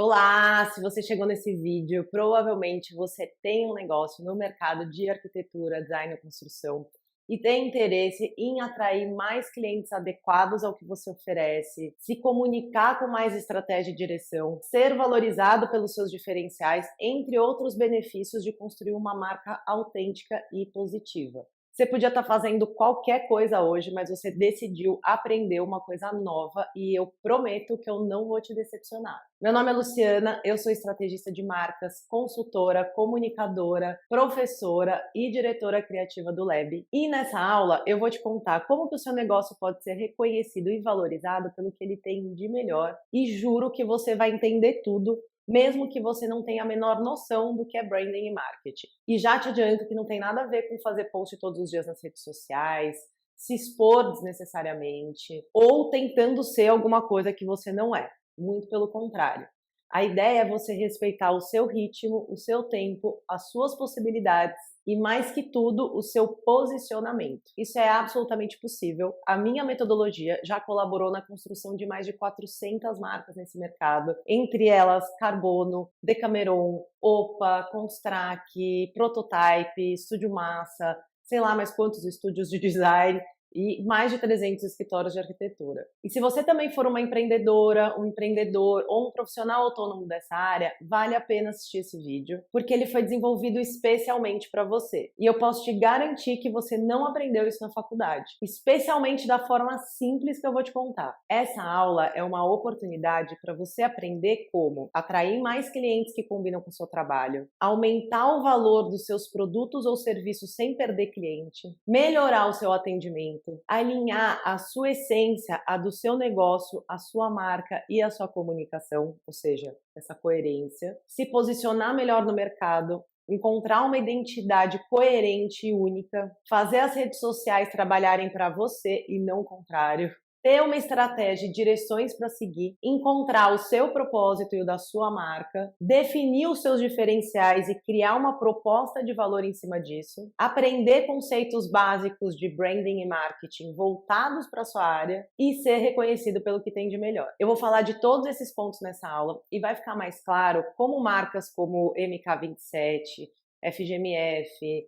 Olá! Se você chegou nesse vídeo, provavelmente você tem um negócio no mercado de arquitetura, design ou construção e tem interesse em atrair mais clientes adequados ao que você oferece, se comunicar com mais estratégia e direção, ser valorizado pelos seus diferenciais, entre outros benefícios de construir uma marca autêntica e positiva. Você podia estar fazendo qualquer coisa hoje, mas você decidiu aprender uma coisa nova e eu prometo que eu não vou te decepcionar. Meu nome é Luciana, eu sou estrategista de marcas, consultora, comunicadora, professora e diretora criativa do Lab. E nessa aula eu vou te contar como que o seu negócio pode ser reconhecido e valorizado pelo que ele tem de melhor e juro que você vai entender tudo mesmo que você não tenha a menor noção do que é branding e marketing. E já te adianto que não tem nada a ver com fazer post todos os dias nas redes sociais, se expor desnecessariamente, ou tentando ser alguma coisa que você não é. Muito pelo contrário. A ideia é você respeitar o seu ritmo, o seu tempo, as suas possibilidades e, mais que tudo, o seu posicionamento. Isso é absolutamente possível. A minha metodologia já colaborou na construção de mais de 400 marcas nesse mercado, entre elas Carbono, Decameron, Opa, Constrack, Prototype, Estúdio Massa, sei lá mais quantos estúdios de design e mais de 300 escritórios de arquitetura. E se você também for uma empreendedora, um empreendedor ou um profissional autônomo dessa área, vale a pena assistir esse vídeo, porque ele foi desenvolvido especialmente para você. E eu posso te garantir que você não aprendeu isso na faculdade, especialmente da forma simples que eu vou te contar. Essa aula é uma oportunidade para você aprender como atrair mais clientes que combinam com o seu trabalho, aumentar o valor dos seus produtos ou serviços sem perder cliente, melhorar o seu atendimento, alinhar a sua essência, a do seu negócio, a sua marca e a sua comunicação, ou seja, essa coerência, se posicionar melhor no mercado, encontrar uma identidade coerente e única, fazer as redes sociais trabalharem para você e não o contrário, ter uma estratégia e direções para seguir, encontrar o seu propósito e o da sua marca, definir os seus diferenciais e criar uma proposta de valor em cima disso, aprender conceitos básicos de branding e marketing voltados para a sua área e ser reconhecido pelo que tem de melhor. Eu vou falar de todos esses pontos nessa aula e vai ficar mais claro como marcas como MK27, FGMF,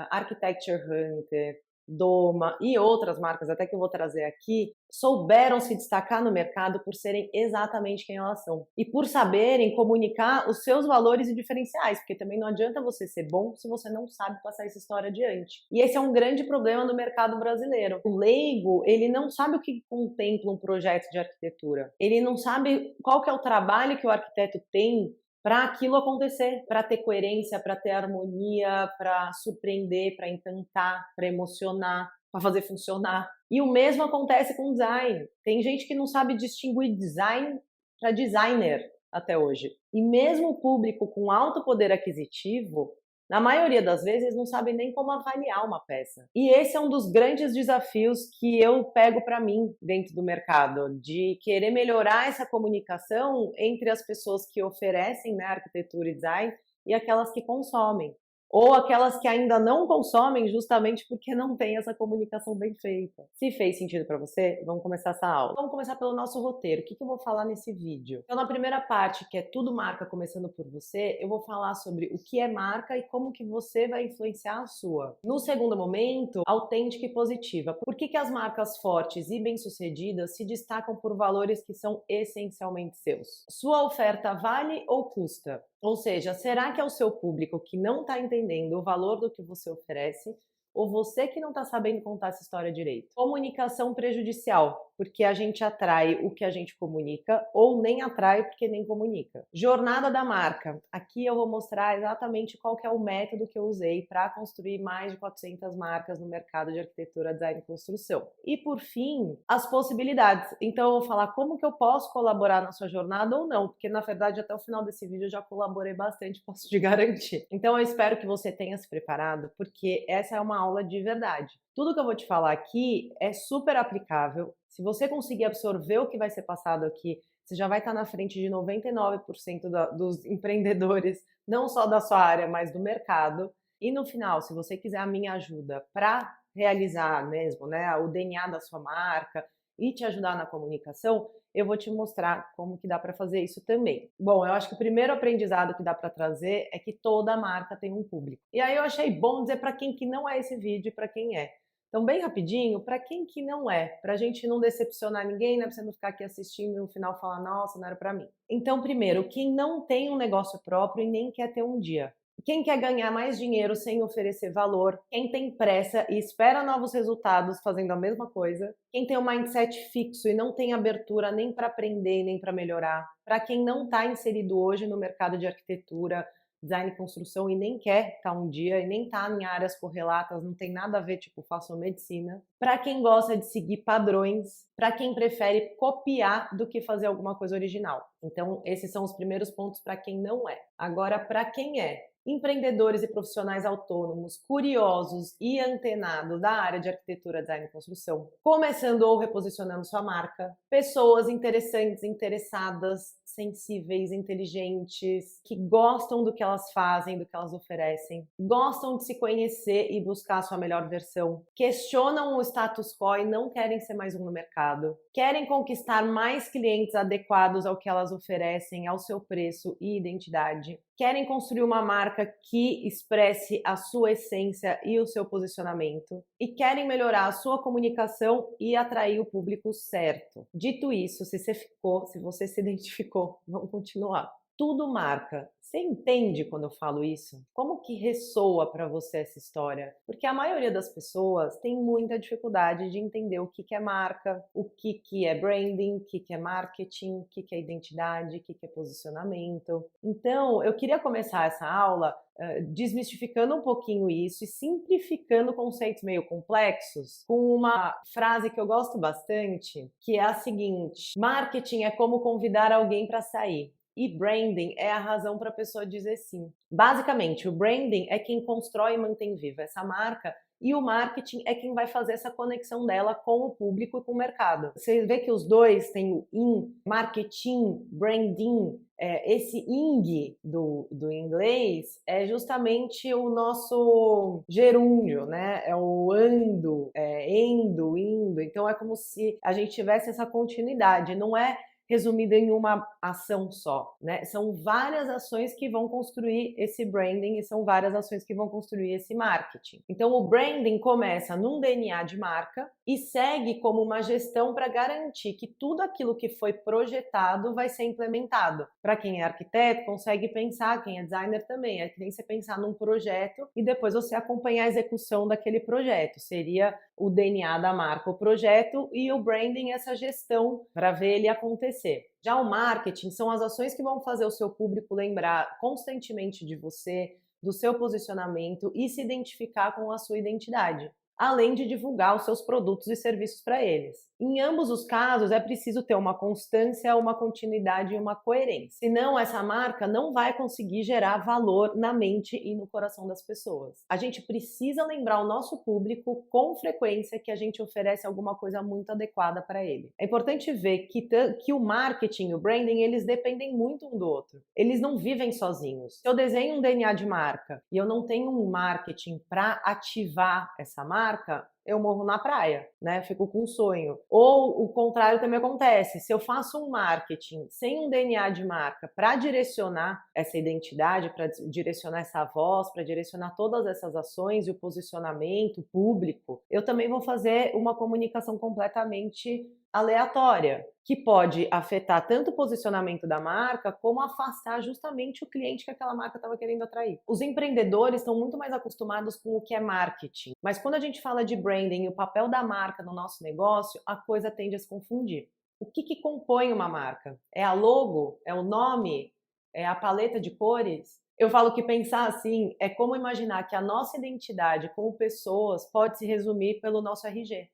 Architecture Hunter, Doma e outras marcas, até que eu vou trazer aqui, souberam se destacar no mercado por serem exatamente quem elas são. E por saberem comunicar os seus valores e diferenciais, porque também não adianta você ser bom se você não sabe passar essa história adiante. E esse é um grande problema no mercado brasileiro. O leigo, ele não sabe o que contempla um projeto de arquitetura. Ele não sabe qual que é o trabalho que o arquiteto tem para aquilo acontecer, para ter coerência, para ter harmonia, para surpreender, para encantar, para emocionar, para fazer funcionar. E o mesmo acontece com design. Tem gente que não sabe distinguir design para designer até hoje. E mesmo o público com alto poder aquisitivo, na maioria das vezes, não sabe nem como avaliar uma peça. E esse é um dos grandes desafios que eu pego para mim dentro do mercado, de querer melhorar essa comunicação entre as pessoas que oferecem, né, arquitetura e design e aquelas que consomem. Ou aquelas que ainda não consomem justamente porque não tem essa comunicação bem feita. Se fez sentido para você, vamos começar essa aula. Vamos começar pelo nosso roteiro. O que eu vou falar nesse vídeo? Então, na primeira parte, que é tudo marca começando por você, eu vou falar sobre o que é marca e como que você vai influenciar a sua. No segundo momento, autêntica e positiva. Por que as marcas fortes e bem-sucedidas se destacam por valores que são essencialmente seus? Sua oferta vale ou custa? Ou seja, será que é o seu público que não está entendendo o valor do que você oferece ou você que não está sabendo contar essa história direito? Comunicação prejudicial, porque a gente atrai o que a gente comunica ou nem atrai porque nem comunica. Jornada da marca. Aqui eu vou mostrar exatamente qual que é o método que eu usei para construir mais de 400 marcas no mercado de arquitetura, design e construção. E por fim, as possibilidades. Então eu vou falar como que eu posso colaborar na sua jornada ou não, porque na verdade até o final desse vídeo eu já colaborei bastante, posso te garantir. Então eu espero que você tenha se preparado, porque essa é uma aula de verdade. Tudo que eu vou te falar aqui é super aplicável. Se você conseguir absorver o que vai ser passado aqui, você já vai estar na frente de 99% dos empreendedores, não só da sua área, mas do mercado. E no final, se você quiser a minha ajuda para realizar mesmo, né, o DNA da sua marca e te ajudar na comunicação, eu vou te mostrar como que dá para fazer isso também. Bom, eu acho que o primeiro aprendizado que dá para trazer é que toda marca tem um público. E aí eu achei bom dizer para quem que não é esse vídeo e para quem é. Então, bem rapidinho, para quem que não é, para a gente não decepcionar ninguém, né? Para você não ficar aqui assistindo e no final falar, nossa, não era para mim. Então, primeiro, quem não tem um negócio próprio e nem quer ter um dia. Quem quer ganhar mais dinheiro sem oferecer valor, quem tem pressa e espera novos resultados fazendo a mesma coisa, quem tem um mindset fixo e não tem abertura nem para aprender nem para melhorar, para quem não está inserido hoje no mercado de arquitetura, design e construção e nem quer estar um dia e nem está em áreas correlatas, não tem nada a ver, tipo, faço medicina. Para quem gosta de seguir padrões, para quem prefere copiar do que fazer alguma coisa original. Então, esses são os primeiros pontos para quem não é. Agora, para quem é, empreendedores e profissionais autônomos, curiosos e antenados da área de arquitetura, design e construção, começando ou reposicionando sua marca, pessoas interessantes, interessadas, sensíveis, inteligentes, que gostam do que elas fazem, do que elas oferecem, gostam de se conhecer e buscar a sua melhor versão, questionam o status quo e não querem ser mais um no mercado, querem conquistar mais clientes adequados ao que elas oferecem, ao seu preço e identidade, querem construir uma marca que expresse a sua essência e o seu posicionamento e querem melhorar a sua comunicação e atrair o público certo. Dito isso, se você se identificou, vamos continuar. Tudo marca. Você entende quando eu falo isso? Como que ressoa para você essa história? Porque a maioria das pessoas tem muita dificuldade de entender o que é marca, o que é branding, o que é marketing, o que é identidade, o que é posicionamento. Então, eu queria começar essa aula desmistificando um pouquinho isso e simplificando conceitos meio complexos com uma frase que eu gosto bastante, que é a seguinte: marketing é como convidar alguém para sair. E branding é a razão para a pessoa dizer sim. Basicamente, o branding é quem constrói e mantém viva essa marca e o marketing é quem vai fazer essa conexão dela com o público e com o mercado. Você vê que os dois têm o in, marketing, branding. Esse ing do inglês é justamente o nosso gerúndio, né? É o ando, endo, indo. Então é como se a gente tivesse essa continuidade. Não é resumida em uma ação só, né? São várias ações que vão construir esse branding e são várias ações que vão construir esse marketing. Então, o branding começa num DNA de marca e segue como uma gestão para garantir que tudo aquilo que foi projetado vai ser implementado. Para quem é arquiteto, consegue pensar, quem é designer também, é que nem você pensar num projeto e depois você acompanhar a execução daquele projeto. Seria o DNA da marca, o projeto, e o branding, essa gestão para ver ele acontecer. Já o marketing são as ações que vão fazer o seu público lembrar constantemente de você, do seu posicionamento e se identificar com a sua identidade, além de divulgar os seus produtos e serviços para eles. Em ambos os casos, é preciso ter uma constância, uma continuidade e uma coerência. Senão, essa marca não vai conseguir gerar valor na mente e no coração das pessoas. A gente precisa lembrar o nosso público com frequência que a gente oferece alguma coisa muito adequada para ele. É importante ver que o marketing e o branding, eles dependem muito um do outro. Eles não vivem sozinhos. Se eu desenho um DNA de marca e eu não tenho um marketing para ativar essa marca, eu morro na praia, né? Fico com um sonho. Ou o contrário também acontece. Se eu faço um marketing sem um DNA de marca para direcionar essa identidade, para direcionar essa voz, para direcionar todas essas ações e o posicionamento público, eu também vou fazer uma comunicação completamente aleatória, que pode afetar tanto o posicionamento da marca, como afastar justamente o cliente que aquela marca estava querendo atrair. Os empreendedores estão muito mais acostumados com o que é marketing, mas quando a gente fala de branding e o papel da marca no nosso negócio, a coisa tende a se confundir. O que compõe uma marca? É a logo? É o nome? É a paleta de cores? Eu falo que pensar assim é como imaginar que a nossa identidade como pessoas pode se resumir pelo nosso RG.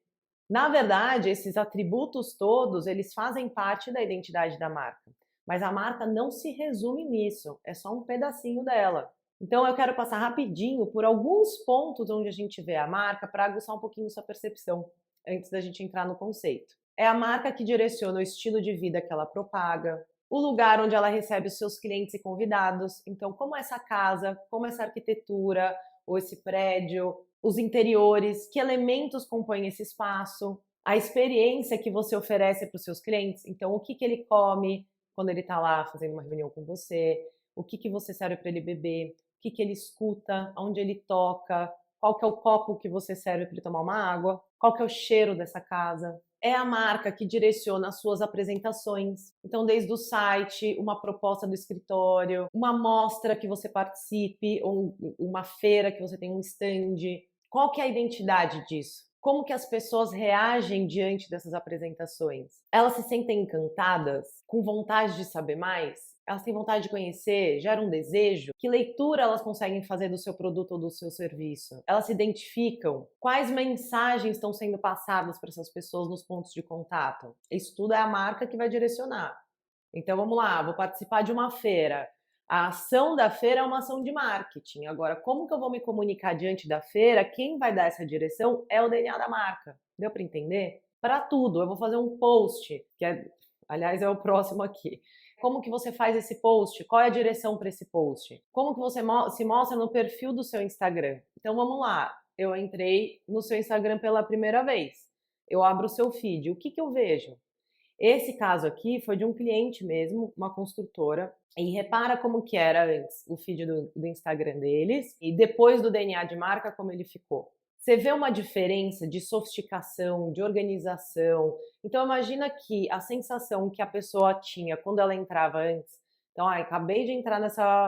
Na verdade, esses atributos todos, eles fazem parte da identidade da marca. Mas a marca não se resume nisso, é só um pedacinho dela. Então eu quero passar rapidinho por alguns pontos onde a gente vê a marca para aguçar um pouquinho sua percepção, antes da gente entrar no conceito. É a marca que direciona o estilo de vida que ela propaga, o lugar onde ela recebe os seus clientes e convidados. Então, como essa casa, como essa arquitetura, ou esse prédio, os interiores, que elementos compõem esse espaço, a experiência que você oferece para os seus clientes. Então, o que que ele come quando ele está lá fazendo uma reunião com você, o que que você serve para ele beber, o que que ele escuta, onde ele toca, qual que é o copo que você serve para ele tomar uma água, qual que é o cheiro dessa casa. É a marca que direciona as suas apresentações. Então, desde o site, uma proposta do escritório, uma mostra que você participe, ou uma feira que você tem um stand. Qual que é a identidade disso? Como que as pessoas reagem diante dessas apresentações? Elas se sentem encantadas? Com vontade de saber mais? Elas têm vontade de conhecer? Gera um desejo? Que leitura elas conseguem fazer do seu produto ou do seu serviço? Elas se identificam? Quais mensagens estão sendo passadas para essas pessoas nos pontos de contato? Isso tudo é a marca que vai direcionar. Então vamos lá, vou participar de uma feira. A ação da feira é uma ação de marketing. Agora, como que eu vou me comunicar diante da feira? Quem vai dar essa direção é o DNA da marca. Deu para entender? Para tudo, eu vou fazer um post, aliás, é o próximo aqui. Como que você faz esse post? Qual é a direção para esse post? Como que você se mostra no perfil do seu Instagram? Então vamos lá. Eu entrei no seu Instagram pela primeira vez. Eu abro o seu feed. O que que eu vejo? Esse caso aqui foi de um cliente mesmo, uma construtora, e repara como que era antes o feed do Instagram deles e depois do DNA de marca como ele ficou. Você vê uma diferença de sofisticação, de organização. Então imagina que a sensação que a pessoa tinha quando ela entrava antes. Então, acabei de entrar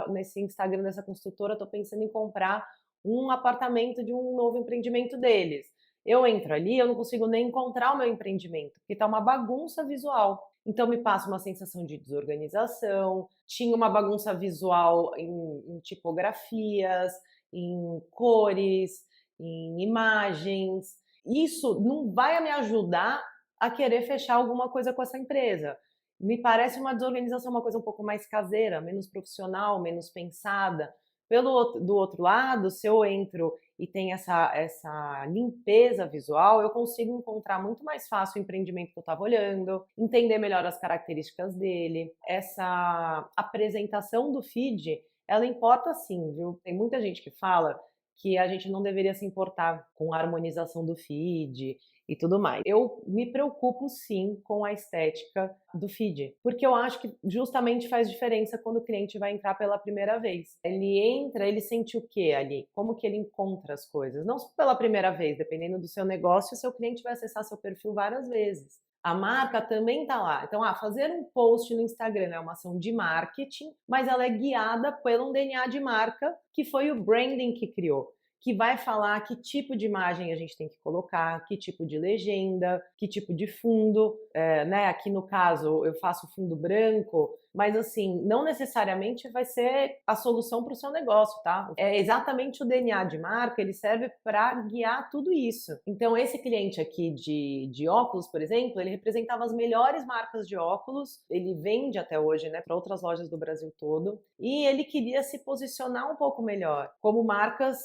nesse Instagram dessa construtora, estou pensando em comprar um apartamento de um novo empreendimento deles. Eu entro ali, eu não consigo nem encontrar o meu empreendimento, porque está uma bagunça visual. Então me passa uma sensação de desorganização, tinha uma bagunça visual em tipografias, em cores, em imagens. Isso não vai me ajudar a querer fechar alguma coisa com essa empresa. Me parece uma desorganização, uma coisa um pouco mais caseira, menos profissional, menos pensada. Do outro lado, se eu entro e tem essa limpeza visual, eu consigo encontrar muito mais fácil o empreendimento que eu estava olhando, entender melhor as características dele. Essa apresentação do feed, ela importa sim, viu? Tem muita gente que fala que a gente não deveria se importar com a harmonização do feed e tudo mais. Eu me preocupo sim com a estética do feed, porque eu acho que justamente faz diferença quando o cliente vai entrar pela primeira vez. Ele entra, ele sente o que ali? Como que ele encontra as coisas? Não só pela primeira vez, dependendo do seu negócio, o seu cliente vai acessar seu perfil várias vezes. A marca também está lá. Então, fazer um post no Instagram é uma ação de marketing, mas ela é guiada pelo DNA de marca, que foi o branding que criou, que vai falar que tipo de imagem a gente tem que colocar, que tipo de legenda, que tipo de fundo, né? Aqui no caso eu faço fundo branco, mas assim, não necessariamente vai ser a solução para o seu negócio, tá? É exatamente o DNA de marca, ele serve para guiar tudo isso. Então esse cliente aqui de óculos, por exemplo, ele representava as melhores marcas de óculos, ele vende até hoje, né, para outras lojas do Brasil todo, e ele queria se posicionar um pouco melhor, como marcas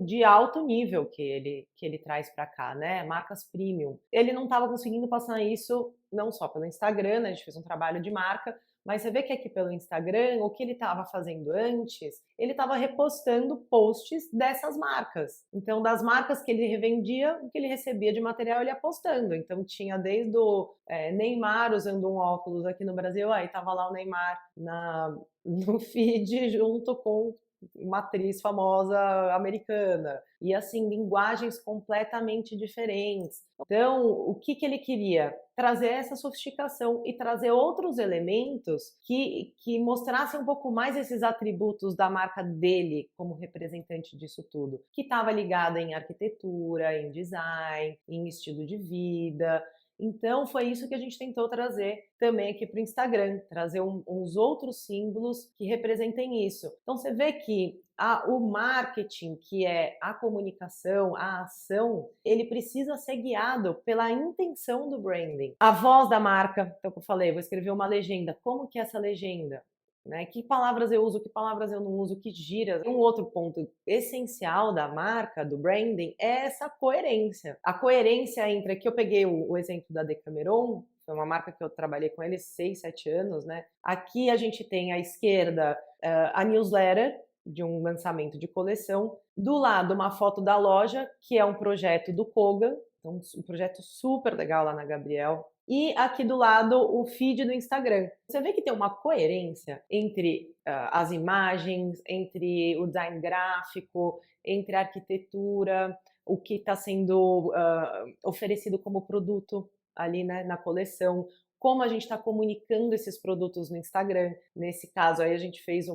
de alto nível que ele traz para cá, né? Marcas premium. Ele não estava conseguindo passar isso não só pelo Instagram, né? A gente fez um trabalho de marca, mas você vê que aqui pelo Instagram, o que ele estava fazendo antes, ele estava repostando posts dessas marcas. Então, das marcas que ele revendia, o que ele recebia de material, ele ia postando. Então, tinha desde o Neymar usando um óculos aqui no Brasil, aí tava lá o Neymar no feed junto com uma atriz famosa americana, e assim, linguagens completamente diferentes. Então, o que ele queria? Trazer essa sofisticação e trazer outros elementos que mostrassem um pouco mais esses atributos da marca dele como representante disso tudo, que estava ligada em arquitetura, em design, em estilo de vida. Então, foi isso que a gente tentou trazer também aqui para o Instagram, trazer uns outros símbolos que representem isso. Então, você vê que o marketing, que é a comunicação, a ação, ele precisa ser guiado pela intenção do branding. A voz da marca, então, eu falei, vou escrever uma legenda. Como que é essa legenda? Né? Que palavras eu uso, que palavras eu não uso, que gírias. Um outro ponto essencial da marca, do branding, é essa coerência. A coerência entre, aqui eu peguei o exemplo da Decameron, foi uma marca que eu trabalhei com eles 6, 7 anos, né? Aqui a gente tem à esquerda a newsletter de um lançamento de coleção, do lado uma foto da loja, que é um projeto do Kogan, Então, um projeto super legal lá na Gabriel. E aqui do lado, o feed do Instagram. Você vê que tem uma coerência entre as imagens, entre o design gráfico, entre a arquitetura, o que está sendo oferecido como produto ali, né, na coleção, como a gente está comunicando esses produtos no Instagram. Nesse caso aí a gente fez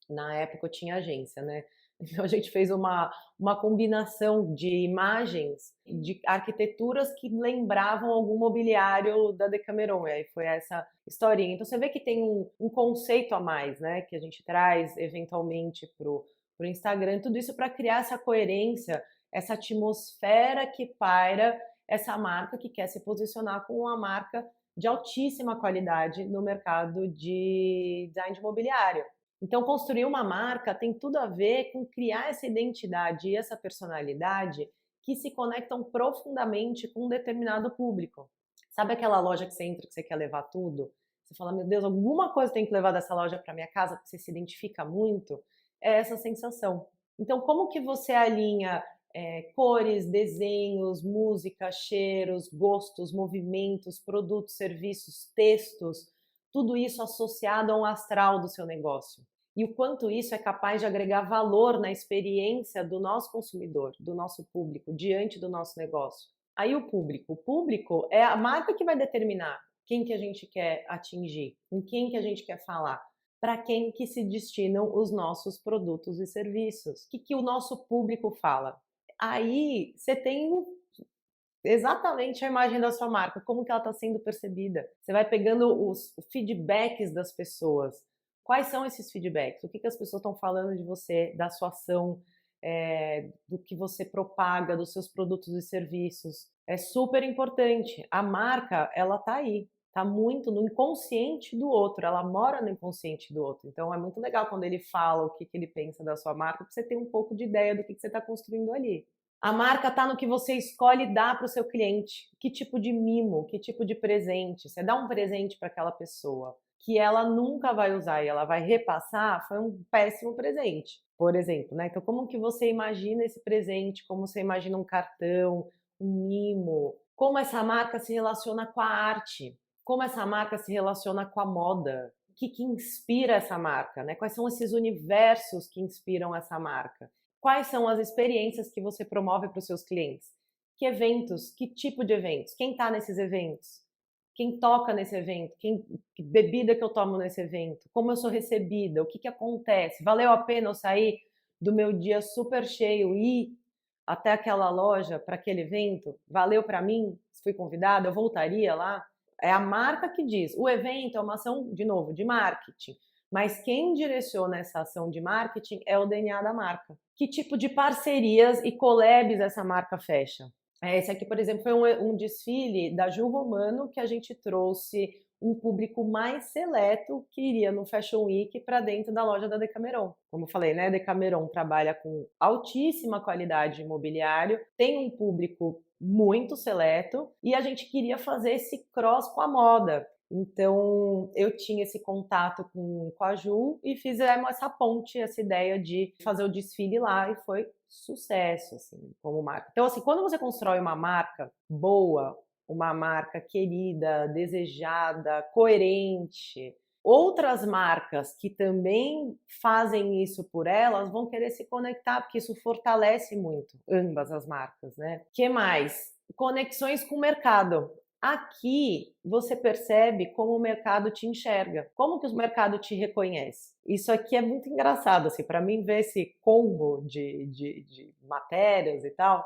na época eu tinha agência, né? Então a gente fez uma combinação de imagens de arquiteturas que lembravam algum mobiliário da Decameron. E aí foi essa historinha. Então você vê que tem um conceito a mais, né? Que a gente traz eventualmente pro Instagram. Tudo isso para criar essa coerência, essa atmosfera que paira essa marca que quer se posicionar como uma marca de altíssima qualidade no mercado de design de mobiliário. Então, construir uma marca tem tudo a ver com criar essa identidade e essa personalidade que se conectam profundamente com um determinado público. Sabe aquela loja que você entra que você quer levar tudo? Você fala, meu Deus, alguma coisa tem que levar dessa loja para minha casa porque você se identifica muito? É essa sensação. Então, como que você alinha cores, desenhos, música, cheiros, gostos, movimentos, produtos, serviços, textos, tudo isso associado a um astral do seu negócio? E o quanto isso é capaz de agregar valor na experiência do nosso consumidor, do nosso público, diante do nosso negócio. Aí o público é a marca que vai determinar quem que a gente quer atingir, com quem que a gente quer falar, para quem que se destinam os nossos produtos e serviços, o que o nosso público fala. Aí você tem exatamente a imagem da sua marca, como que ela está sendo percebida. Você vai pegando os feedbacks das pessoas. Quais são esses feedbacks? O que as pessoas estão falando de você, da sua ação, do que você propaga, dos seus produtos e serviços? É super importante. A marca, ela está aí. Está muito no inconsciente do outro, ela mora no inconsciente do outro. Então é muito legal quando ele fala o que ele pensa da sua marca, para você ter um pouco de ideia do que você está construindo ali. A marca está no que você escolhe dar para o seu cliente. Que tipo de mimo, que tipo de presente. Você dá um presente para aquela pessoa que ela nunca vai usar e ela vai repassar, foi um péssimo presente, por exemplo, né? Então, como que você imagina esse presente? Como você imagina um cartão, um mimo? Como essa marca se relaciona com a arte? Como essa marca se relaciona com a moda? O que inspira essa marca, né? Quais são esses universos que inspiram essa marca? Quais são as experiências que você promove para os seus clientes? Que eventos? Que tipo de eventos? Quem está nesses eventos? Quem toca nesse evento? Que bebida que eu tomo nesse evento? Como eu sou recebida? O que acontece? Valeu a pena eu sair do meu dia super cheio e ir até aquela loja para aquele evento? Valeu para mim? Fui convidada? Eu voltaria lá? É a marca que diz. O evento é uma ação, de novo, de marketing. Mas quem direciona essa ação de marketing é o DNA da marca. Que tipo de parcerias e collabs essa marca fecha? Esse aqui, por exemplo, foi um desfile da Ju Romano que a gente trouxe um público mais seleto que iria no Fashion Week para dentro da loja da Decameron. Como eu falei, né? A Decameron trabalha com altíssima qualidade de mobiliário, tem um público muito seleto e a gente queria fazer esse cross com a moda. Então, eu tinha esse contato com a Ju e fizemos essa ponte, essa ideia de fazer o desfile lá e foi sucesso, assim, como marca. Então, assim, quando você constrói uma marca boa, uma marca querida, desejada, coerente, outras marcas que também fazem isso por elas vão querer se conectar, porque isso fortalece muito ambas as marcas, né? Que mais? Conexões com o mercado. Aqui você percebe como o mercado te enxerga, como que o mercado te reconhece. Isso aqui é muito engraçado, assim, para mim ver esse combo de matérias e tal,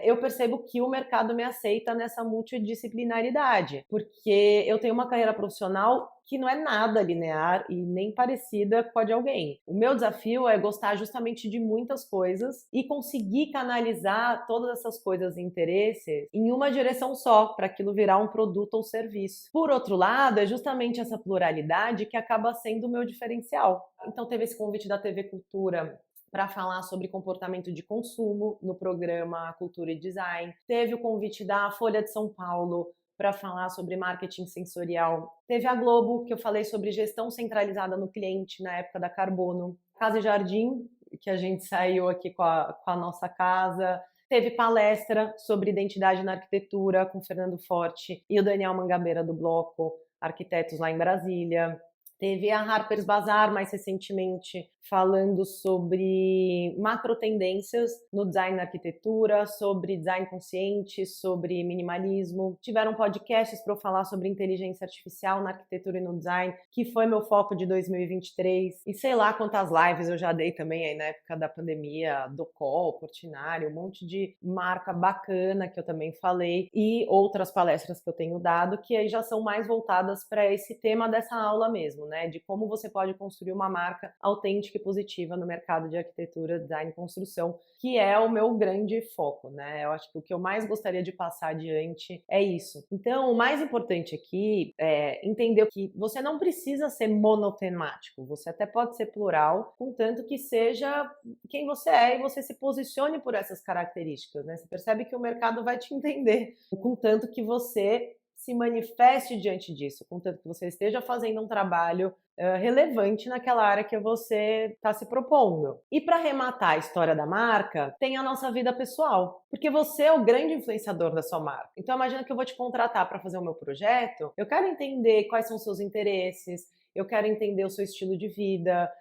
eu percebo que o mercado me aceita nessa multidisciplinaridade, porque eu tenho uma carreira profissional que não é nada linear e nem parecida com a de alguém. O meu desafio é gostar justamente de muitas coisas e conseguir canalizar todas essas coisas e interesses em uma direção só, para aquilo virar um produto ou serviço. Por outro lado, é justamente essa pluralidade que acaba sendo o meu diferencial. Então teve esse convite da TV Cultura para falar sobre comportamento de consumo no programa Cultura e Design. Teve o convite da Folha de São Paulo para falar sobre marketing sensorial. Teve a Globo, que eu falei sobre gestão centralizada no cliente na época da Carbono. Casa e Jardim, que a gente saiu aqui com a nossa casa. Teve palestra sobre identidade na arquitetura com o Fernando Forte e o Daniel Mangabeira do Bloco, arquitetos lá em Brasília. Teve a Harper's Bazaar mais recentemente falando sobre macro tendências no design e arquitetura, sobre design consciente, sobre minimalismo. Tiveram podcasts para eu falar sobre inteligência artificial na arquitetura e no design, que foi meu foco de 2023. E sei lá quantas lives eu já dei também aí na época da pandemia, do Col, Portinari, um monte de marca bacana que eu também falei e outras palestras que eu tenho dado que aí já são mais voltadas para esse tema dessa aula mesmo, né? De como você pode construir uma marca autêntica e positiva no mercado de arquitetura, design e construção, que é o meu grande foco, né? Eu acho que o que eu mais gostaria de passar adiante é isso. Então, o mais importante aqui é entender que você não precisa ser monotemático, você até pode ser plural, contanto que seja quem você é e você se posicione por essas características, né? Você percebe que o mercado vai te entender, contanto que você se manifeste diante disso, contanto que você esteja fazendo um trabalho relevante naquela área que você está se propondo. E para arrematar a história da marca, tem a nossa vida pessoal, porque você é o grande influenciador da sua marca. Então imagina que eu vou te contratar para fazer o meu projeto, eu quero entender quais são os seus interesses, eu quero entender o seu estilo de vida,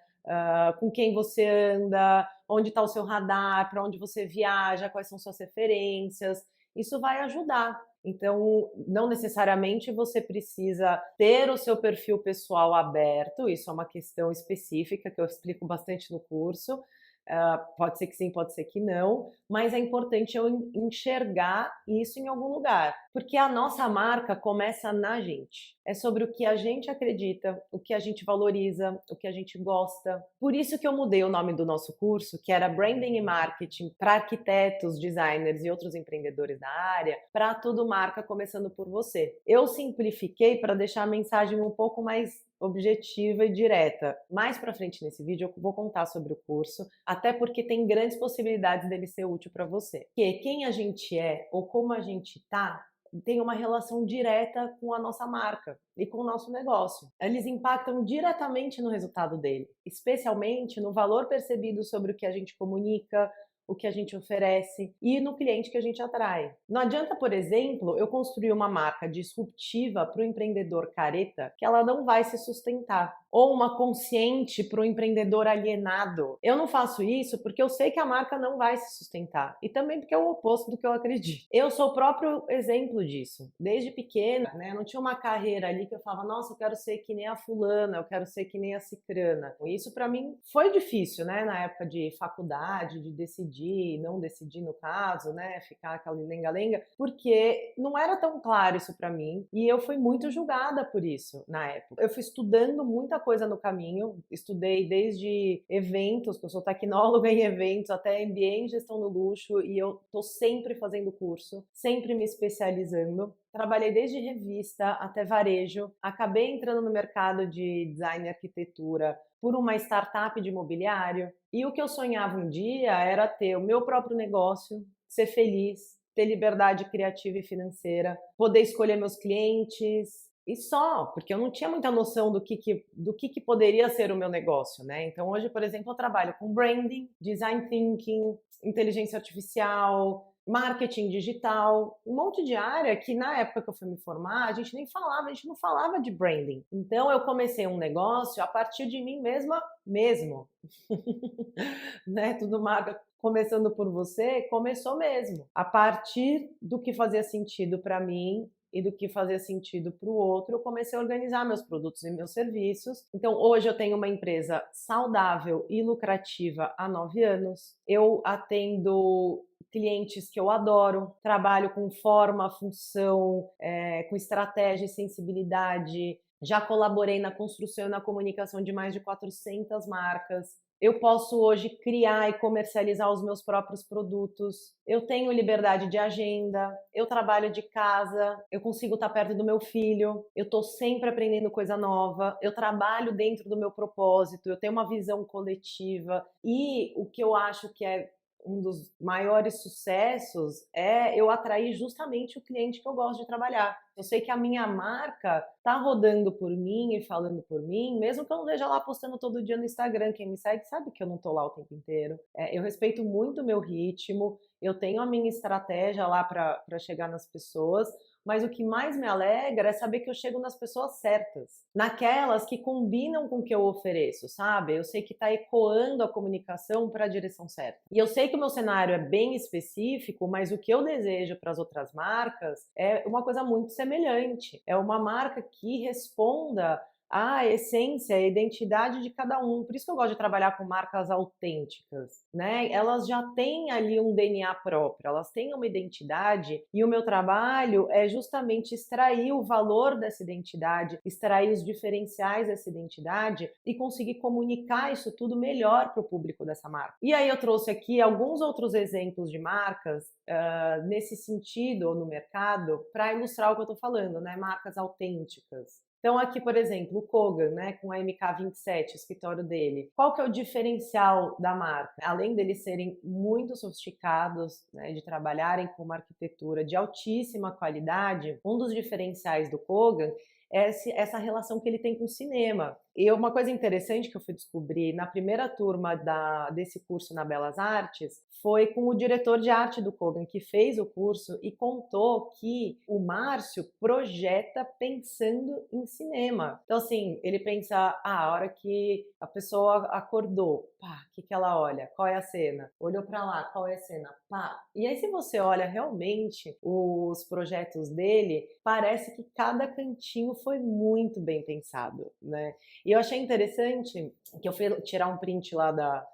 com quem você anda, onde está o seu radar, para onde você viaja, quais são suas referências. Isso vai ajudar. Então, não necessariamente você precisa ter o seu perfil pessoal aberto, isso é uma questão específica que eu explico bastante no curso. Pode ser que sim, pode ser que não, mas é importante eu enxergar isso em algum lugar, porque a nossa marca começa na gente. É sobre o que a gente acredita, o que a gente valoriza, o que a gente gosta. Por isso que eu mudei o nome do nosso curso, que era Branding e Marketing para arquitetos, designers e outros empreendedores da área, para tudo marca começando por você. Eu simplifiquei para deixar a mensagem um pouco mais objetiva e direta. Mais para frente nesse vídeo eu vou contar sobre o curso, até porque tem grandes possibilidades dele ser útil para você. Porque quem a gente é ou como a gente tá tem uma relação direta com a nossa marca e com o nosso negócio. Eles impactam diretamente no resultado dele, especialmente no valor percebido sobre o que a gente comunica, o que a gente oferece e no cliente que a gente atrai. Não adianta, por exemplo, eu construir uma marca disruptiva para o empreendedor careta que ela não vai se sustentar. Ou uma consciente para o empreendedor alienado. Eu não faço isso porque eu sei que a marca não vai se sustentar. E também porque é o oposto do que eu acredito. Eu sou o próprio exemplo disso. Desde pequena, né? Eu não tinha uma carreira ali que eu falava, nossa, eu quero ser que nem a fulana, eu quero ser que nem a cicrana. Isso para mim foi difícil, né? Na época de faculdade, de decidir, não decidir no caso, né? Ficar aquela lenga-lenga, porque não era tão claro isso para mim. E eu fui muito julgada por isso na época. Eu fui estudando muita coisa no caminho, estudei desde eventos, que eu sou tecnóloga em eventos, até MBA em gestão do luxo, e eu tô sempre fazendo curso, sempre me especializando. Trabalhei desde revista até varejo, acabei entrando no mercado de design e arquitetura por uma startup de imobiliário, e o que eu sonhava um dia era ter o meu próprio negócio, ser feliz, ter liberdade criativa e financeira, poder escolher meus clientes, e só, porque eu não tinha muita noção do que poderia ser o meu negócio, né? Então hoje, por exemplo, eu trabalho com branding, design thinking, inteligência artificial, marketing digital, um monte de área que na época que eu fui me formar, a gente nem falava, a gente não falava de branding. Então eu comecei um negócio a partir de mim mesma mesmo. Né? Tudo marca começando por você, começou mesmo. A partir do que fazia sentido para mim e do que fazia sentido para o outro, eu comecei a organizar meus produtos e meus serviços. Então, hoje eu tenho uma empresa saudável e lucrativa há 9 anos. Eu atendo clientes que eu adoro, trabalho com forma, função, com estratégia e sensibilidade. Já colaborei na construção e na comunicação de mais de 400 marcas. Eu posso hoje criar e comercializar os meus próprios produtos. Eu tenho liberdade de agenda, eu trabalho de casa, eu consigo estar perto do meu filho, eu estou sempre aprendendo coisa nova, eu trabalho dentro do meu propósito, eu tenho uma visão coletiva e o que eu acho que é um dos maiores sucessos é eu atrair justamente o cliente que eu gosto de trabalhar. Eu sei que a minha marca tá rodando por mim e falando por mim, mesmo que eu não esteja lá postando todo dia no Instagram. Quem me segue sabe que eu não tô lá o tempo inteiro. Eu respeito muito o meu ritmo, eu tenho a minha estratégia lá para chegar nas pessoas, mas o que mais me alegra é saber que eu chego nas pessoas certas, naquelas que combinam com o que eu ofereço, sabe? Eu sei que está ecoando a comunicação para a direção certa. E eu sei que o meu cenário é bem específico, mas o que eu desejo para as outras marcas é uma coisa muito semelhante. É uma marca que responda a essência, a identidade de cada um. Por isso que eu gosto de trabalhar com marcas autênticas, né? Elas já têm ali um DNA próprio, elas têm uma identidade e o meu trabalho é justamente extrair o valor dessa identidade, extrair os diferenciais dessa identidade e conseguir comunicar isso tudo melhor para o público dessa marca. E aí eu trouxe aqui alguns outros exemplos de marcas nesse sentido ou no mercado para ilustrar o que eu estou falando, né? Marcas autênticas. Então aqui, por exemplo, o Kogan, né, com a MK27, o escritório dele. Qual que é o diferencial da marca? Além deles serem muito sofisticados, né, de trabalharem com uma arquitetura de altíssima qualidade, um dos diferenciais do Kogan é essa relação que ele tem com o cinema. E uma coisa interessante que eu fui descobrir na primeira turma desse curso na Belas Artes foi com o diretor de arte do Kogan, que fez o curso e contou que o Márcio projeta pensando em cinema. Então, assim, ele pensa, a hora que a pessoa acordou, pá, o que ela olha? Qual é a cena? Olhou para lá, qual é a cena? Pá. E aí, se você olha realmente os projetos dele, parece que cada cantinho foi muito bem pensado, né? E eu achei interessante que eu fui tirar um print lá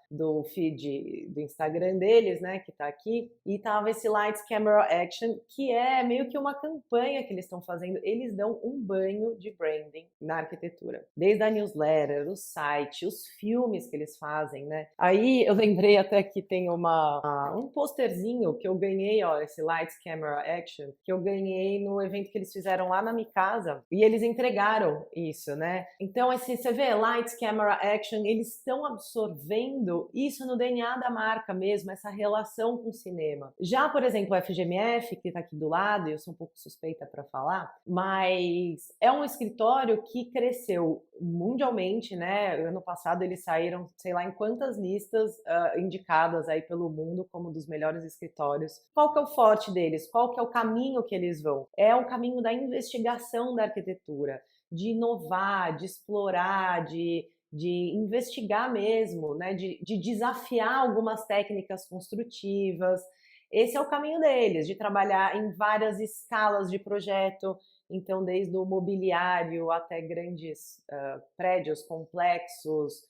do feed do Instagram deles, né, que tá aqui, e tava esse Lights Camera Action, que é meio que uma campanha que eles estão fazendo. Eles dão um banho de branding na arquitetura, desde a newsletter, o site, os filmes que eles fazem, né? Aí eu lembrei até que tem um posterzinho que eu ganhei, ó, esse Lights Camera Action, que eu ganhei no evento que eles fizeram lá na minha casa, e eles entregaram isso, né? Então, assim, você vê Lights, Camera, Action, eles estão absorvendo isso no DNA da marca mesmo, essa relação com o cinema. Já, por exemplo, o FGMF, que está aqui do lado, e eu sou um pouco suspeita para falar, mas é um escritório que cresceu mundialmente, né? Ano passado eles saíram, sei lá em quantas listas indicadas aí pelo mundo como dos melhores escritórios. Qual que é o forte deles? Qual que é o caminho que eles vão? É o caminho da investigação da arquitetura, de inovar, de explorar, de investigar mesmo, né? De desafiar algumas técnicas construtivas. Esse é o caminho deles, de trabalhar em várias escalas de projeto, então desde o mobiliário até grandes prédios complexos,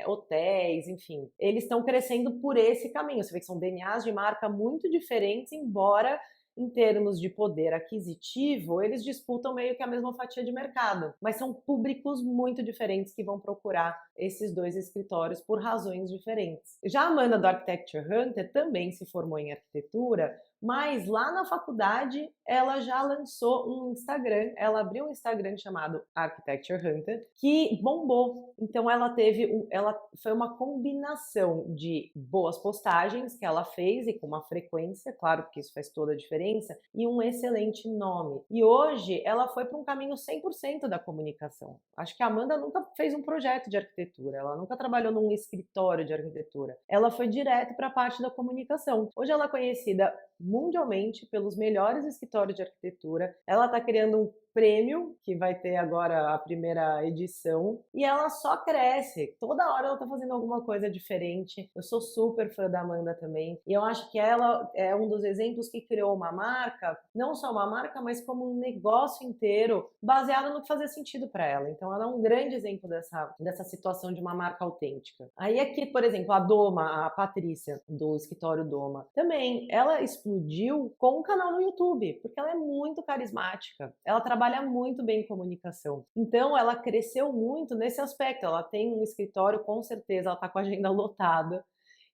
hotéis, enfim. Eles estão crescendo por esse caminho. Você vê que são DNAs de marca muito diferentes, embora em termos de poder aquisitivo, eles disputam meio que a mesma fatia de mercado, mas são públicos muito diferentes que vão procurar esses dois escritórios por razões diferentes. Já a Amanda do Architecture Hunter também se formou em arquitetura, mas lá na faculdade ela já lançou um Instagram, ela abriu um Instagram chamado Architecture Hunter, que bombou. Então ela foi uma combinação de boas postagens que ela fez e com uma frequência, claro, porque isso faz toda a diferença, e um excelente nome. E hoje ela foi para um caminho 100% da comunicação. Acho que a Amanda nunca fez um projeto de arquitetura, ela nunca trabalhou num escritório de arquitetura. Ela foi direto para a parte da comunicação. Hoje ela é conhecida mundialmente pelos melhores escritórios de arquitetura. Ela está criando um prêmio, que vai ter agora a primeira edição, e ela só cresce. Toda hora ela tá fazendo alguma coisa diferente. Eu sou super fã da Amanda também, e eu acho que ela é um dos exemplos que criou uma marca, não só uma marca, mas como um negócio inteiro, baseado no que fazia sentido para ela. Então ela é um grande exemplo dessa situação de uma marca autêntica. Aí aqui, por exemplo, a Doma, a Patrícia, do escritório Doma, também, ela explodiu com um canal no YouTube, porque ela é muito carismática. Ela trabalha muito bem em comunicação. Então, ela cresceu muito nesse aspecto. Ela tem um escritório, com certeza, ela está com a agenda lotada.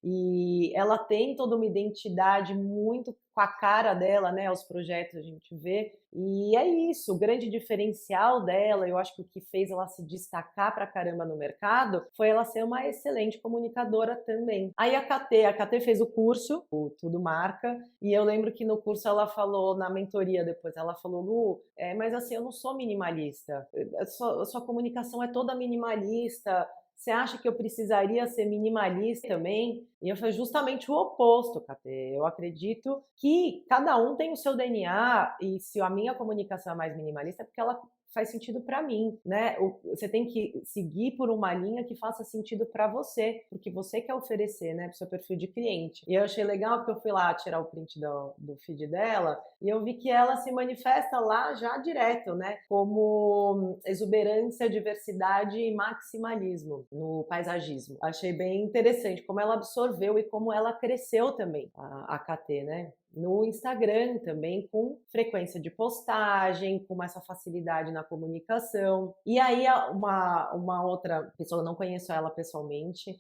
e ela tem toda uma identidade muito com a cara dela, né, os projetos a gente vê, e é isso, o grande diferencial dela, eu acho que o que fez ela se destacar pra caramba no mercado, foi ela ser uma excelente comunicadora também. Aí a KT fez o curso, o Tudo Marca, e eu lembro que no curso ela falou, na mentoria depois, ela falou: "Lu, mas assim, eu não sou minimalista, a sua comunicação é toda minimalista, você acha que eu precisaria ser minimalista também?" E eu falei justamente o oposto, Katê. Eu acredito que cada um tem o seu DNA e se a minha comunicação é mais minimalista é porque ela faz sentido para mim, né? Você tem que seguir por uma linha que faça sentido para você, porque você quer oferecer, né, para o seu perfil de cliente. E eu achei legal porque eu fui lá tirar o print do feed dela e eu vi que ela se manifesta lá já direto, né, como exuberância, diversidade e maximalismo no paisagismo. Achei bem interessante como ela absorveu e como ela cresceu também, a KT, né? No Instagram também, com frequência de postagem, com essa facilidade na comunicação. E aí uma outra pessoa, eu não conheço ela pessoalmente,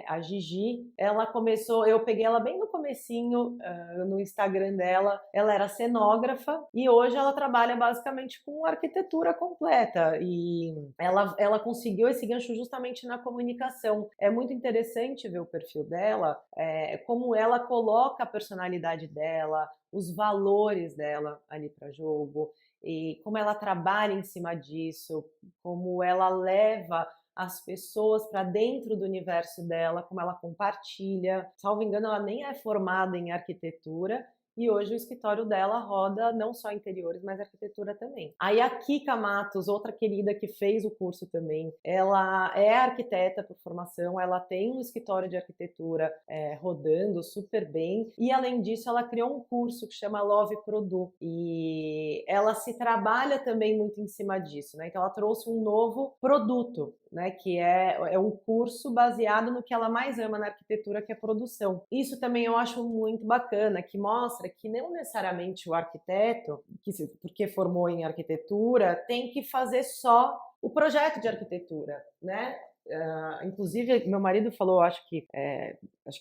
a Gigi, ela começou, eu peguei ela bem no comecinho, no Instagram dela, ela era cenógrafa e hoje ela trabalha basicamente com arquitetura completa e ela conseguiu esse gancho justamente na comunicação. É muito interessante ver o perfil dela, como ela coloca a personalidade dela, os valores dela ali para jogo, e como ela trabalha em cima disso, como ela leva as pessoas para dentro do universo dela, como ela compartilha. Salvo engano, ela nem é formada em arquitetura, e hoje o escritório dela roda não só interiores, mas arquitetura também. Aí a Kika Matos, outra querida que fez o curso também, ela é arquiteta por formação, ela tem um escritório de arquitetura rodando super bem, e além disso ela criou um curso que chama Love Produ, e ela se trabalha também muito em cima disso, né? Então ela trouxe um novo produto, né, que é um curso baseado no que ela mais ama na arquitetura, que é produção. Isso também eu acho muito bacana, que mostra que não necessariamente o arquiteto, porque formou em arquitetura, tem que fazer só o projeto de arquitetura, né? Inclusive, meu marido falou, acho que é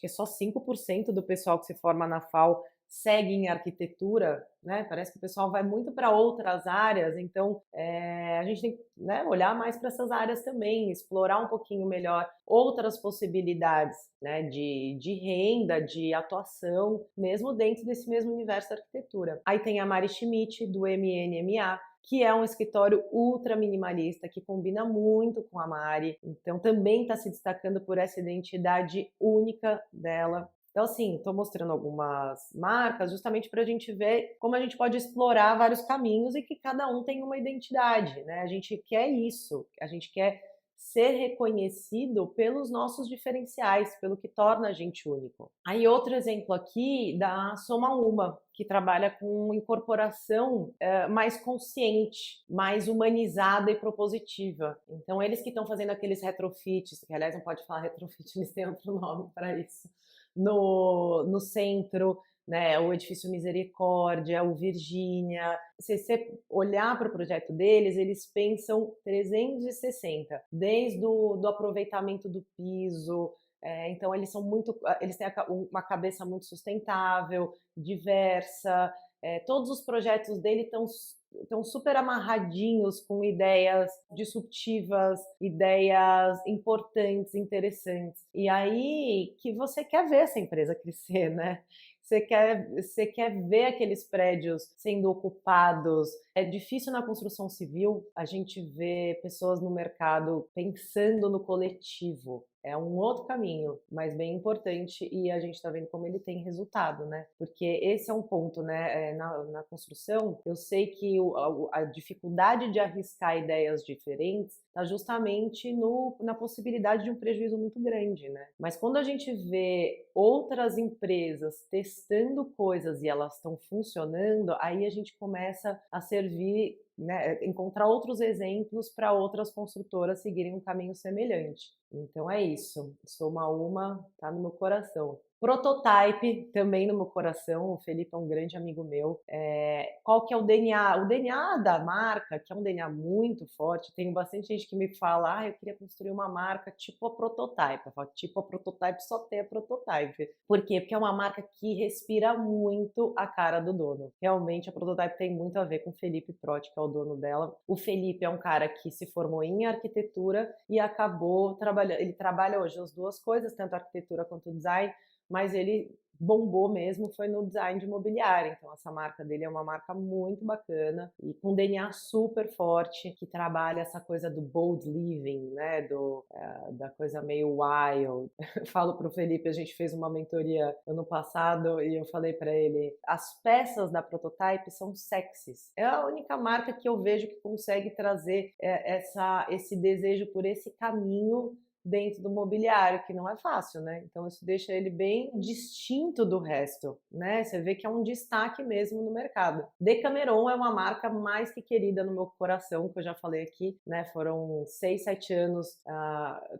só 5% do pessoal que se forma na FAO segue em arquitetura, né? Parece que o pessoal vai muito para outras áreas, então a gente tem que, né, olhar mais para essas áreas também, explorar um pouquinho melhor outras possibilidades, né, de renda, de atuação, mesmo dentro desse mesmo universo da arquitetura. Aí tem a Mari Schmidt, do MNMA, que é um escritório ultra minimalista, que combina muito com a Mari, então também está se destacando por essa identidade única dela. Então, assim, estou mostrando algumas marcas justamente para a gente ver como a gente pode explorar vários caminhos e que cada um tem uma identidade, né? A gente quer isso, a gente quer ser reconhecido pelos nossos diferenciais, pelo que torna a gente único. Aí outro exemplo aqui da Soma Uma, que trabalha com incorporação mais consciente, mais humanizada e propositiva. Então eles que estão fazendo aqueles retrofits, que aliás não pode falar retrofit, eles têm outro nome para isso, no centro, né, o Edifício Misericórdia, o Virgínia. Se você olhar para o projeto deles, eles pensam 360, desde do aproveitamento do piso. Então eles têm uma cabeça muito sustentável, diversa. Todos os projetos dele estão super amarradinhos com ideias disruptivas, ideias importantes, interessantes. E aí que você quer ver essa empresa crescer, né? Você quer ver aqueles prédios sendo ocupados. É difícil na construção civil a gente ver pessoas no mercado pensando no coletivo. É um outro caminho, mas bem importante, e a gente está vendo como ele tem resultado, né? Porque esse é um ponto, né? Na construção, eu sei que a dificuldade de arriscar ideias diferentes está justamente na possibilidade de um prejuízo muito grande, né? Mas quando a gente vê outras empresas testando coisas e elas estão funcionando, aí a gente começa a servir, né, encontrar outros exemplos para outras construtoras seguirem um caminho semelhante. Então é isso. Sou uma tá no meu coração. Prototype também no meu coração, o Felipe é um grande amigo meu. Qual que é o DNA? O DNA da marca, que é um DNA muito forte, tem bastante gente que me fala: "Ah, eu queria construir uma marca tipo a Prototype". Eu falo: "Tipo a Prototype, só tem a Prototype". Por quê? Porque é uma marca que respira muito a cara do dono. Realmente a Prototype tem muito a ver com o Felipe Protti, que é o dono dela. O Felipe é um cara que se formou em arquitetura e acabou trabalhando, ele trabalha hoje as 2 coisas, tanto a arquitetura quanto o design, mas ele bombou mesmo foi no design de mobiliário. Então essa marca dele é uma marca muito bacana e com DNA super forte, que trabalha essa coisa do bold living, né, da coisa meio wild. Eu falo para o Felipe, a gente fez uma mentoria ano passado e eu falei para ele, as peças da Prototype são sexys. É a única marca que eu vejo que consegue trazer esse desejo por esse caminho dentro do mobiliário, que não é fácil, né? Então isso deixa ele bem distinto do resto, né? Você vê que é um destaque mesmo no mercado. Decameron é uma marca mais que querida no meu coração, que eu já falei aqui, né? Foram 6, 7 anos,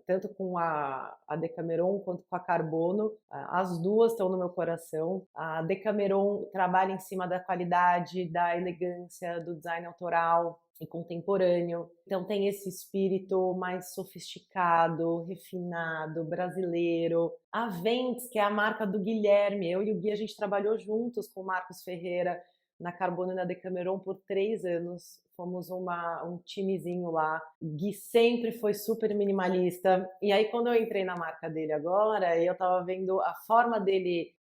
tanto com a Decameron quanto com a Carbono. As duas estão no meu coração. A Decameron trabalha em cima da qualidade, da elegância, do design autoral e contemporâneo. Então tem esse espírito mais sofisticado, refinado, brasileiro. A Vents, que é a marca do Guilherme, eu e o Gui a gente trabalhou juntos com o Marcos Ferreira na Carbono e na Decameron por 3 anos. Fomos um timezinho lá. O Gui sempre foi super minimalista. E aí, quando eu entrei na marca dele agora, eu tava vendo a forma dele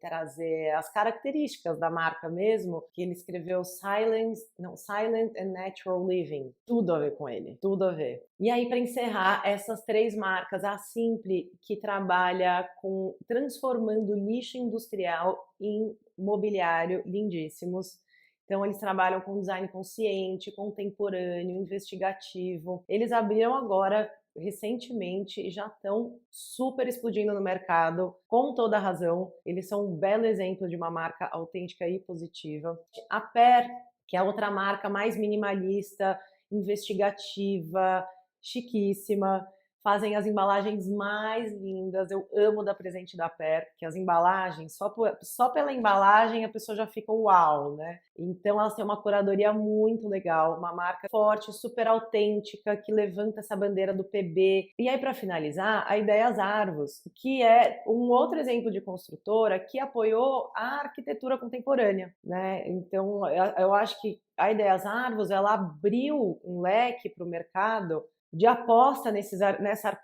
trazer as características da marca mesmo, que ele escreveu Silent and Natural Living. Tudo a ver com ele, tudo a ver. E aí, para encerrar, essas 3 marcas, a Simple, que trabalha com transformando lixo industrial em mobiliário lindíssimos. Então, eles trabalham com design consciente, contemporâneo, investigativo. Eles abriram agora, recentemente, e já estão super explodindo no mercado, com toda a razão. Eles são um belo exemplo de uma marca autêntica e positiva. A Per, que é outra marca mais minimalista, investigativa, chiquíssima, fazem as embalagens mais lindas. Eu amo da Presente da Per, que as embalagens, só pela embalagem a pessoa já fica uau, né? Então elas têm uma curadoria muito legal, uma marca forte, super autêntica, que levanta essa bandeira do PB. E aí, para finalizar, a Ideias Arvos, que é um outro exemplo de construtora que apoiou a arquitetura contemporânea, né? Então eu acho que a Ideias Arvos, ela abriu um leque para o mercado de aposta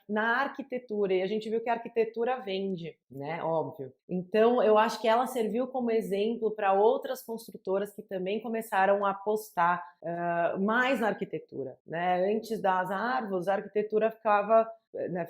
na arquitetura, e a gente viu que a arquitetura vende, né? Óbvio. Então, eu acho que ela serviu como exemplo para outras construtoras que também começaram a apostar mais na arquitetura, né? Antes das árvores, a arquitetura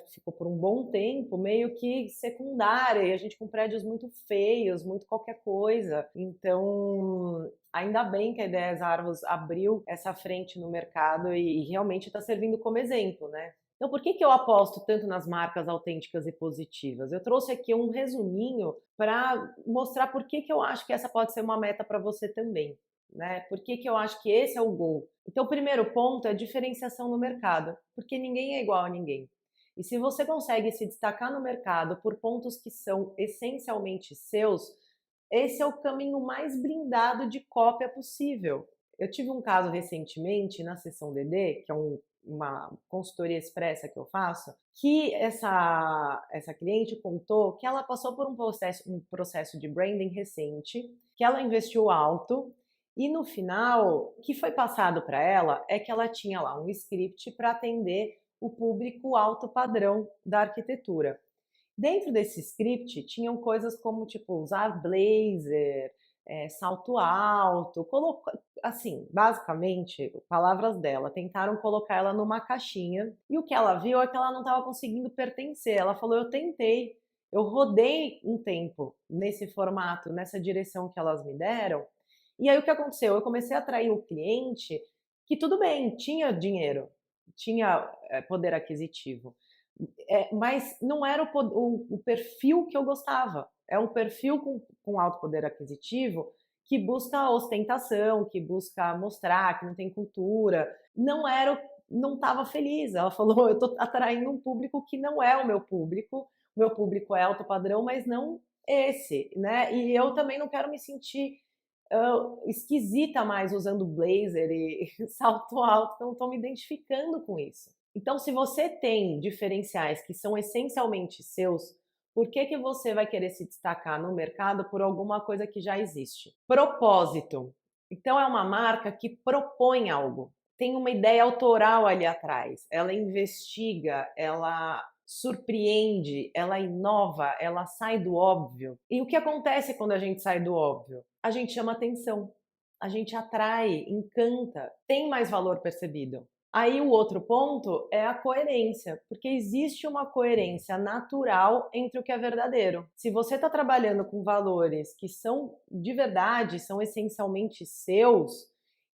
ficou por um bom tempo meio que secundária, e a gente com prédios muito feios, muito qualquer coisa. Então, ainda bem que a Ideias Árvores abriu essa frente no mercado e realmente está servindo como exemplo, né? Então, por que eu aposto tanto nas marcas autênticas e positivas? Eu trouxe aqui um resuminho para mostrar por que eu acho que essa pode ser uma meta para você também, né? Por que eu acho que esse é o gol? Então, o primeiro ponto é diferenciação no mercado, porque ninguém é igual a ninguém. E se você consegue se destacar no mercado por pontos que são essencialmente seus, esse é o caminho mais blindado de cópia possível. Eu tive um caso recentemente na Sessão DD, que é uma consultoria expressa que eu faço, que essa cliente contou que ela passou por um processo de branding recente, que ela investiu alto e no final, o que foi passado para ela é que ela tinha lá um script para atender o público alto padrão da arquitetura. Dentro desse script tinham coisas como tipo usar blazer, salto alto, assim, basicamente, palavras dela, tentaram colocar ela numa caixinha e o que ela viu é que ela não estava conseguindo pertencer. Ela falou: eu tentei, eu rodei um tempo nesse formato, nessa direção que elas me deram. E aí o que aconteceu? Eu comecei a atrair o cliente que tudo bem, tinha dinheiro, tinha poder aquisitivo, mas não era o perfil que eu gostava. É um perfil com alto poder aquisitivo que busca ostentação, que busca mostrar que não tem cultura. Não estava feliz. Ela falou: eu estou atraindo um público que não é o meu público, meu público é alto padrão, mas não esse, né? E eu também não quero me sentir esquisita mais usando blazer e salto alto, então estou me identificando com isso. Então, se você tem diferenciais que são essencialmente seus, por que que você vai querer se destacar no mercado por alguma coisa que já existe? Propósito. Então, é uma marca que propõe algo, tem uma ideia autoral ali atrás, ela investiga, ela surpreende, ela inova, ela sai do óbvio. E o que acontece quando a gente sai do óbvio? A gente chama atenção, a gente atrai, encanta, tem mais valor percebido. Aí o outro ponto é a coerência, porque existe uma coerência natural entre o que é verdadeiro. Se você está trabalhando com valores que são de verdade, são essencialmente seus,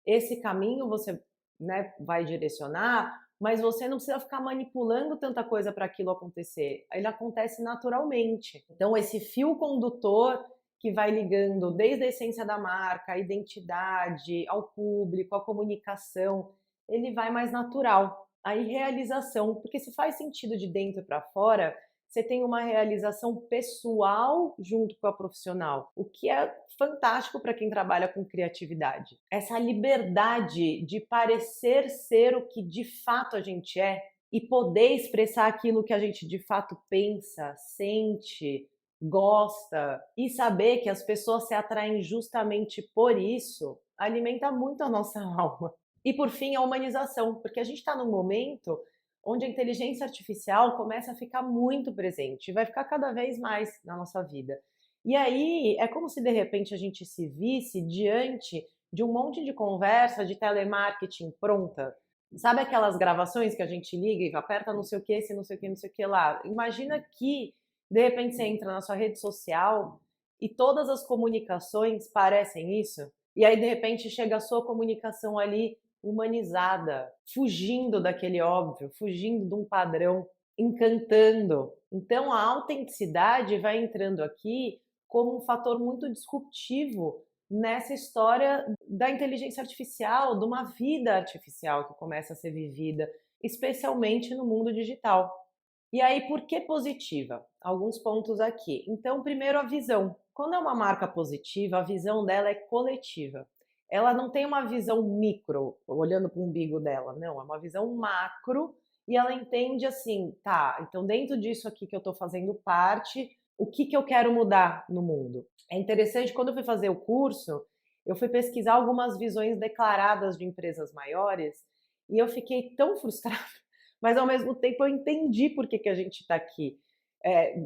esse caminho você, né, vai direcionar, mas você não precisa ficar manipulando tanta coisa para aquilo acontecer. Ele acontece naturalmente. Então, esse fio condutor que vai ligando desde a essência da marca, a identidade, ao público, a comunicação, ele vai mais natural. Aí, realização, porque se faz sentido de dentro para fora, você tem uma realização pessoal junto com a profissional, o que é fantástico para quem trabalha com criatividade. Essa liberdade de parecer ser o que de fato a gente é e poder expressar aquilo que a gente de fato pensa, sente, gosta e saber que as pessoas se atraem justamente por isso, alimenta muito a nossa alma. E por fim, a humanização, porque a gente está num momento onde a inteligência artificial começa a ficar muito presente, vai ficar cada vez mais na nossa vida. E aí é como se de repente a gente se visse diante de um monte de conversa de telemarketing pronta. Sabe aquelas gravações que a gente liga e aperta não sei o que, se não sei o que, não sei o que lá. Imagina que de repente você entra na sua rede social e todas as comunicações parecem isso. E aí de repente chega a sua comunicação ali humanizada, fugindo daquele óbvio, fugindo de um padrão, encantando. Então a autenticidade vai entrando aqui como um fator muito disruptivo nessa história da inteligência artificial, de uma vida artificial que começa a ser vivida, especialmente no mundo digital. E aí, por que positiva? Alguns pontos aqui. Então, primeiro, a visão. Quando é uma marca positiva, a visão dela é coletiva. Ela não tem uma visão micro, olhando para o umbigo dela, não, é uma visão macro e ela entende assim, tá, então dentro disso aqui que eu estou fazendo parte, o que que eu quero mudar no mundo? É interessante, quando eu fui fazer o curso, eu fui pesquisar algumas visões declaradas de empresas maiores e eu fiquei tão frustrada, mas ao mesmo tempo eu entendi por que que a gente está aqui,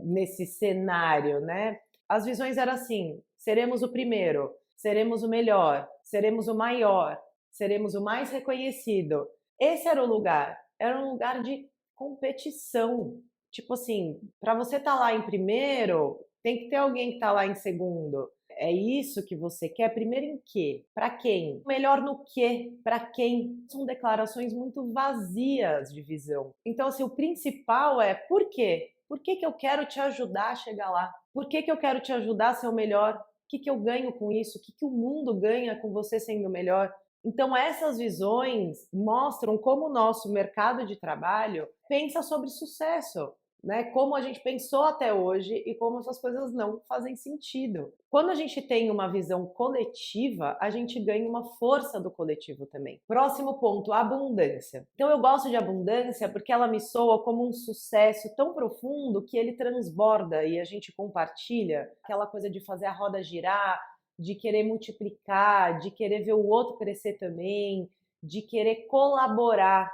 nesse cenário, né? As visões eram assim, seremos o primeiro, seremos o melhor, seremos o maior, seremos o mais reconhecido. Esse era um lugar de competição. Tipo assim, para você estar lá em primeiro, tem que ter alguém que está lá em segundo. É isso que você quer? Primeiro em quê? Para quem? Melhor no quê? Para quem? São declarações muito vazias de visão. Então, assim, o principal é por quê? Por que que eu quero te ajudar a chegar lá? Por que que eu quero te ajudar a ser o melhor? O que que eu ganho com isso? O que que o mundo ganha com você sendo melhor? Então, essas visões mostram como o nosso mercado de trabalho pensa sobre sucesso, né? Como a gente pensou até hoje e como essas coisas não fazem sentido. Quando a gente tem uma visão coletiva, a gente ganha uma força do coletivo também. Próximo ponto, abundância. Então eu gosto de abundância porque ela me soa como um sucesso tão profundo que ele transborda e a gente compartilha aquela coisa de fazer a roda girar, de querer multiplicar, de querer ver o outro crescer também, de querer colaborar,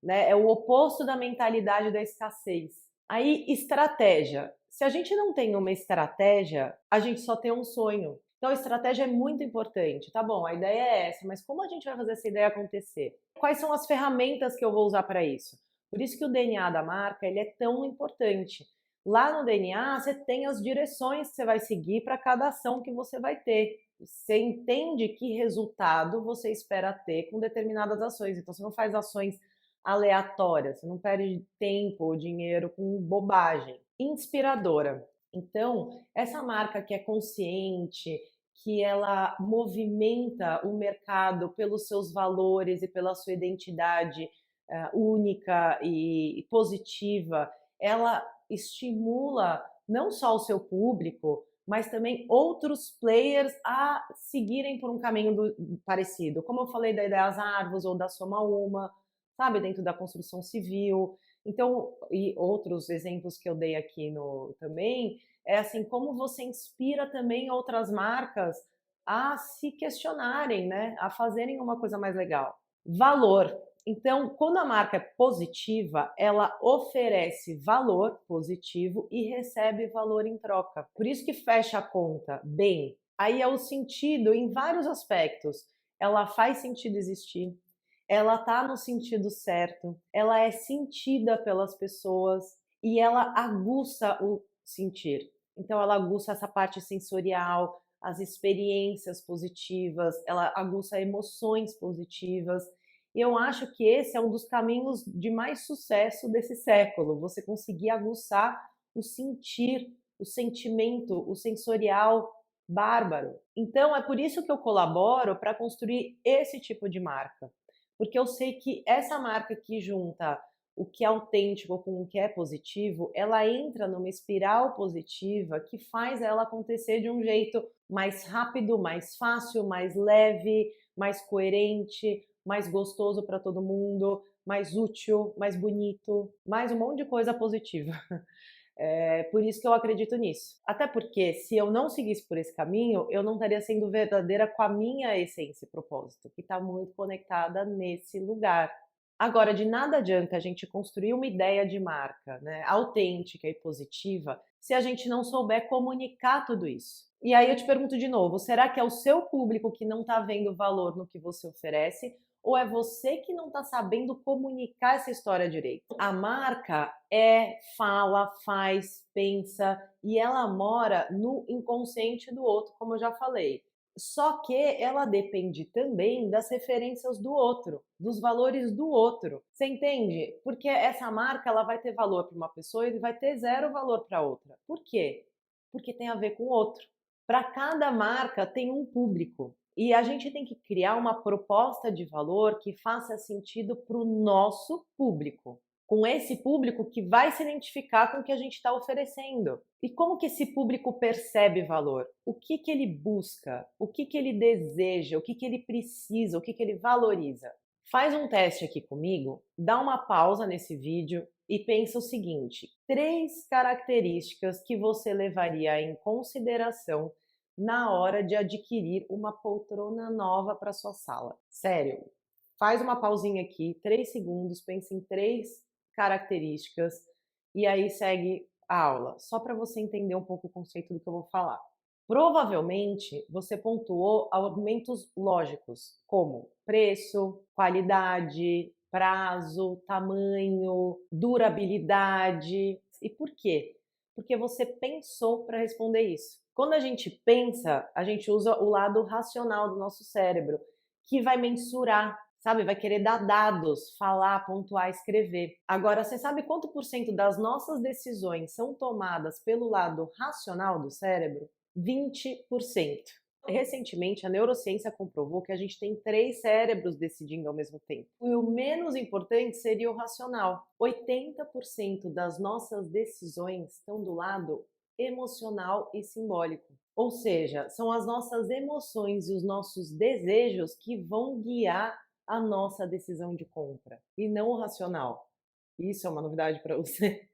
né? É o oposto da mentalidade da escassez. Aí, estratégia. Se a gente não tem uma estratégia, a gente só tem um sonho. Então, a estratégia é muito importante. Tá bom, a ideia é essa, mas como a gente vai fazer essa ideia acontecer? Quais são as ferramentas que eu vou usar para isso? Por isso que o DNA da marca ele é tão importante. Lá no DNA, você tem as direções que você vai seguir para cada ação que você vai ter. Você entende que resultado você espera ter com determinadas ações. Então, você não faz ações aleatórias, você não perde tempo ou dinheiro com bobagem. Inspiradora. Então, essa marca que é consciente, que ela movimenta o mercado pelos seus valores e pela sua identidade única e positiva, ela estimula não só o seu público, mas também outros players a seguirem por um caminho parecido. Como eu falei da Ideias Árvores ou da Soma Uma, sabe, dentro da construção civil. Então, e outros exemplos que eu dei aqui no também, é assim, como você inspira também outras marcas a se questionarem, né, a fazerem uma coisa mais legal. Valor. Então, quando a marca é positiva, ela oferece valor positivo e recebe valor em troca. Por isso que fecha a conta bem. Aí é o sentido em vários aspectos. Ela faz sentido existir, ela tá no sentido certo, ela é sentida pelas pessoas e ela aguça o sentir. Então ela aguça essa parte sensorial, as experiências positivas, ela aguça emoções positivas. E eu acho que esse é um dos caminhos de mais sucesso desse século, você conseguir aguçar o sentir, o sentimento, o sensorial bárbaro. Então é por isso que eu colaboro para construir esse tipo de marca, porque eu sei que essa marca que junta o que é autêntico com o que é positivo, ela entra numa espiral positiva que faz ela acontecer de um jeito mais rápido, mais fácil, mais leve, mais coerente, mais gostoso para todo mundo, mais útil, mais bonito, mais um monte de coisa positiva. É por isso que eu acredito nisso. Até porque, se eu não seguisse por esse caminho, eu não estaria sendo verdadeira com a minha essência e propósito, que está muito conectada nesse lugar. Agora, de nada adianta a gente construir uma ideia de marca, né, autêntica e positiva, se a gente não souber comunicar tudo isso. E aí eu te pergunto de novo, será que é o seu público que não está vendo valor no que você oferece? Ou é você que não está sabendo comunicar essa história direito? A marca fala, faz, pensa e ela mora no inconsciente do outro, como eu já falei. Só que ela depende também das referências do outro, dos valores do outro. Você entende? Porque essa marca ela vai ter valor para uma pessoa e vai ter zero valor para outra. Por quê? Porque tem a ver com o outro. Para cada marca tem um público. E a gente tem que criar uma proposta de valor que faça sentido para o nosso público. Com esse público que vai se identificar com o que a gente está oferecendo. E como que esse público percebe valor? O que que ele busca? O que que ele deseja? O que que ele precisa? O que que ele valoriza? Faz um teste aqui comigo, dá uma pausa nesse vídeo e pensa o seguinte: 3 características que você levaria em consideração na hora de adquirir uma poltrona nova para sua sala. Sério, faz uma pausinha aqui, 3 segundos, pensa em 3 características e aí segue a aula, só para você entender um pouco o conceito do que eu vou falar. Provavelmente você pontuou argumentos lógicos, como preço, qualidade, prazo, tamanho, durabilidade. E por quê? Porque você pensou para responder isso. Quando a gente pensa, a gente usa o lado racional do nosso cérebro, que vai mensurar, sabe? Vai querer dar dados, falar, pontuar, escrever. Agora, você sabe quanto por cento das nossas decisões são tomadas pelo lado racional do cérebro? 20%. Recentemente, a neurociência comprovou que a gente tem 3 cérebros decidindo ao mesmo tempo. E o menos importante seria o racional. 80% das nossas decisões estão do lado emocional e simbólico. Ou seja, são as nossas emoções e os nossos desejos que vão guiar a nossa decisão de compra, e não o racional. Isso é uma novidade para você?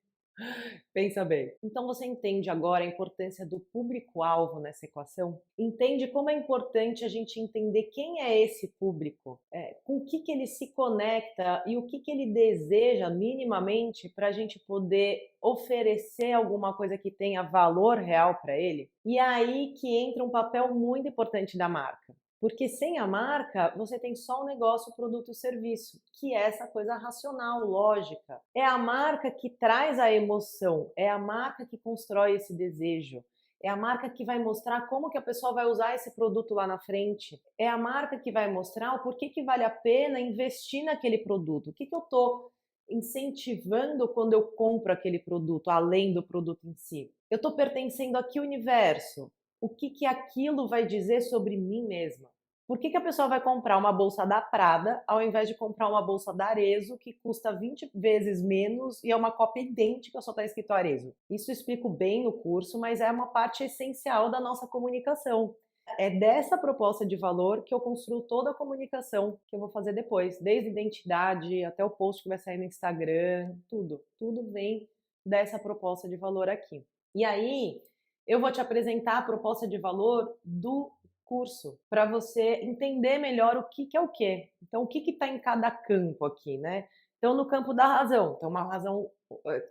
Pensa bem. Então você entende agora a importância do público-alvo nessa equação? Entende como é importante a gente entender quem é esse público, com o que ele se conecta e o que ele deseja minimamente para a gente poder oferecer alguma coisa que tenha valor real para ele? E é aí que entra um papel muito importante da marca. Porque sem a marca, você tem só o negócio, o produto e o serviço, que é essa coisa racional, lógica. É a marca que traz a emoção, é a marca que constrói esse desejo, é a marca que vai mostrar como que a pessoa vai usar esse produto lá na frente, é a marca que vai mostrar o porquê que vale a pena investir naquele produto, o que eu estou incentivando quando eu compro aquele produto, além do produto em si. Eu estou pertencendo a que universo? O que aquilo vai dizer sobre mim mesma? Por que que a pessoa vai comprar uma bolsa da Prada, ao invés de comprar uma bolsa da Arezzo, que custa 20 vezes menos e é uma cópia idêntica, só está escrito Arezzo? Isso eu explico bem no curso, mas é uma parte essencial da nossa comunicação. É dessa proposta de valor que eu construo toda a comunicação que eu vou fazer depois, desde identidade até o post que vai sair no Instagram, tudo vem dessa proposta de valor aqui. E aí, eu vou te apresentar a proposta de valor do curso, para você entender melhor o que que é o quê. Então, o que que está em cada campo aqui, né? Então, no campo da razão, então uma razão,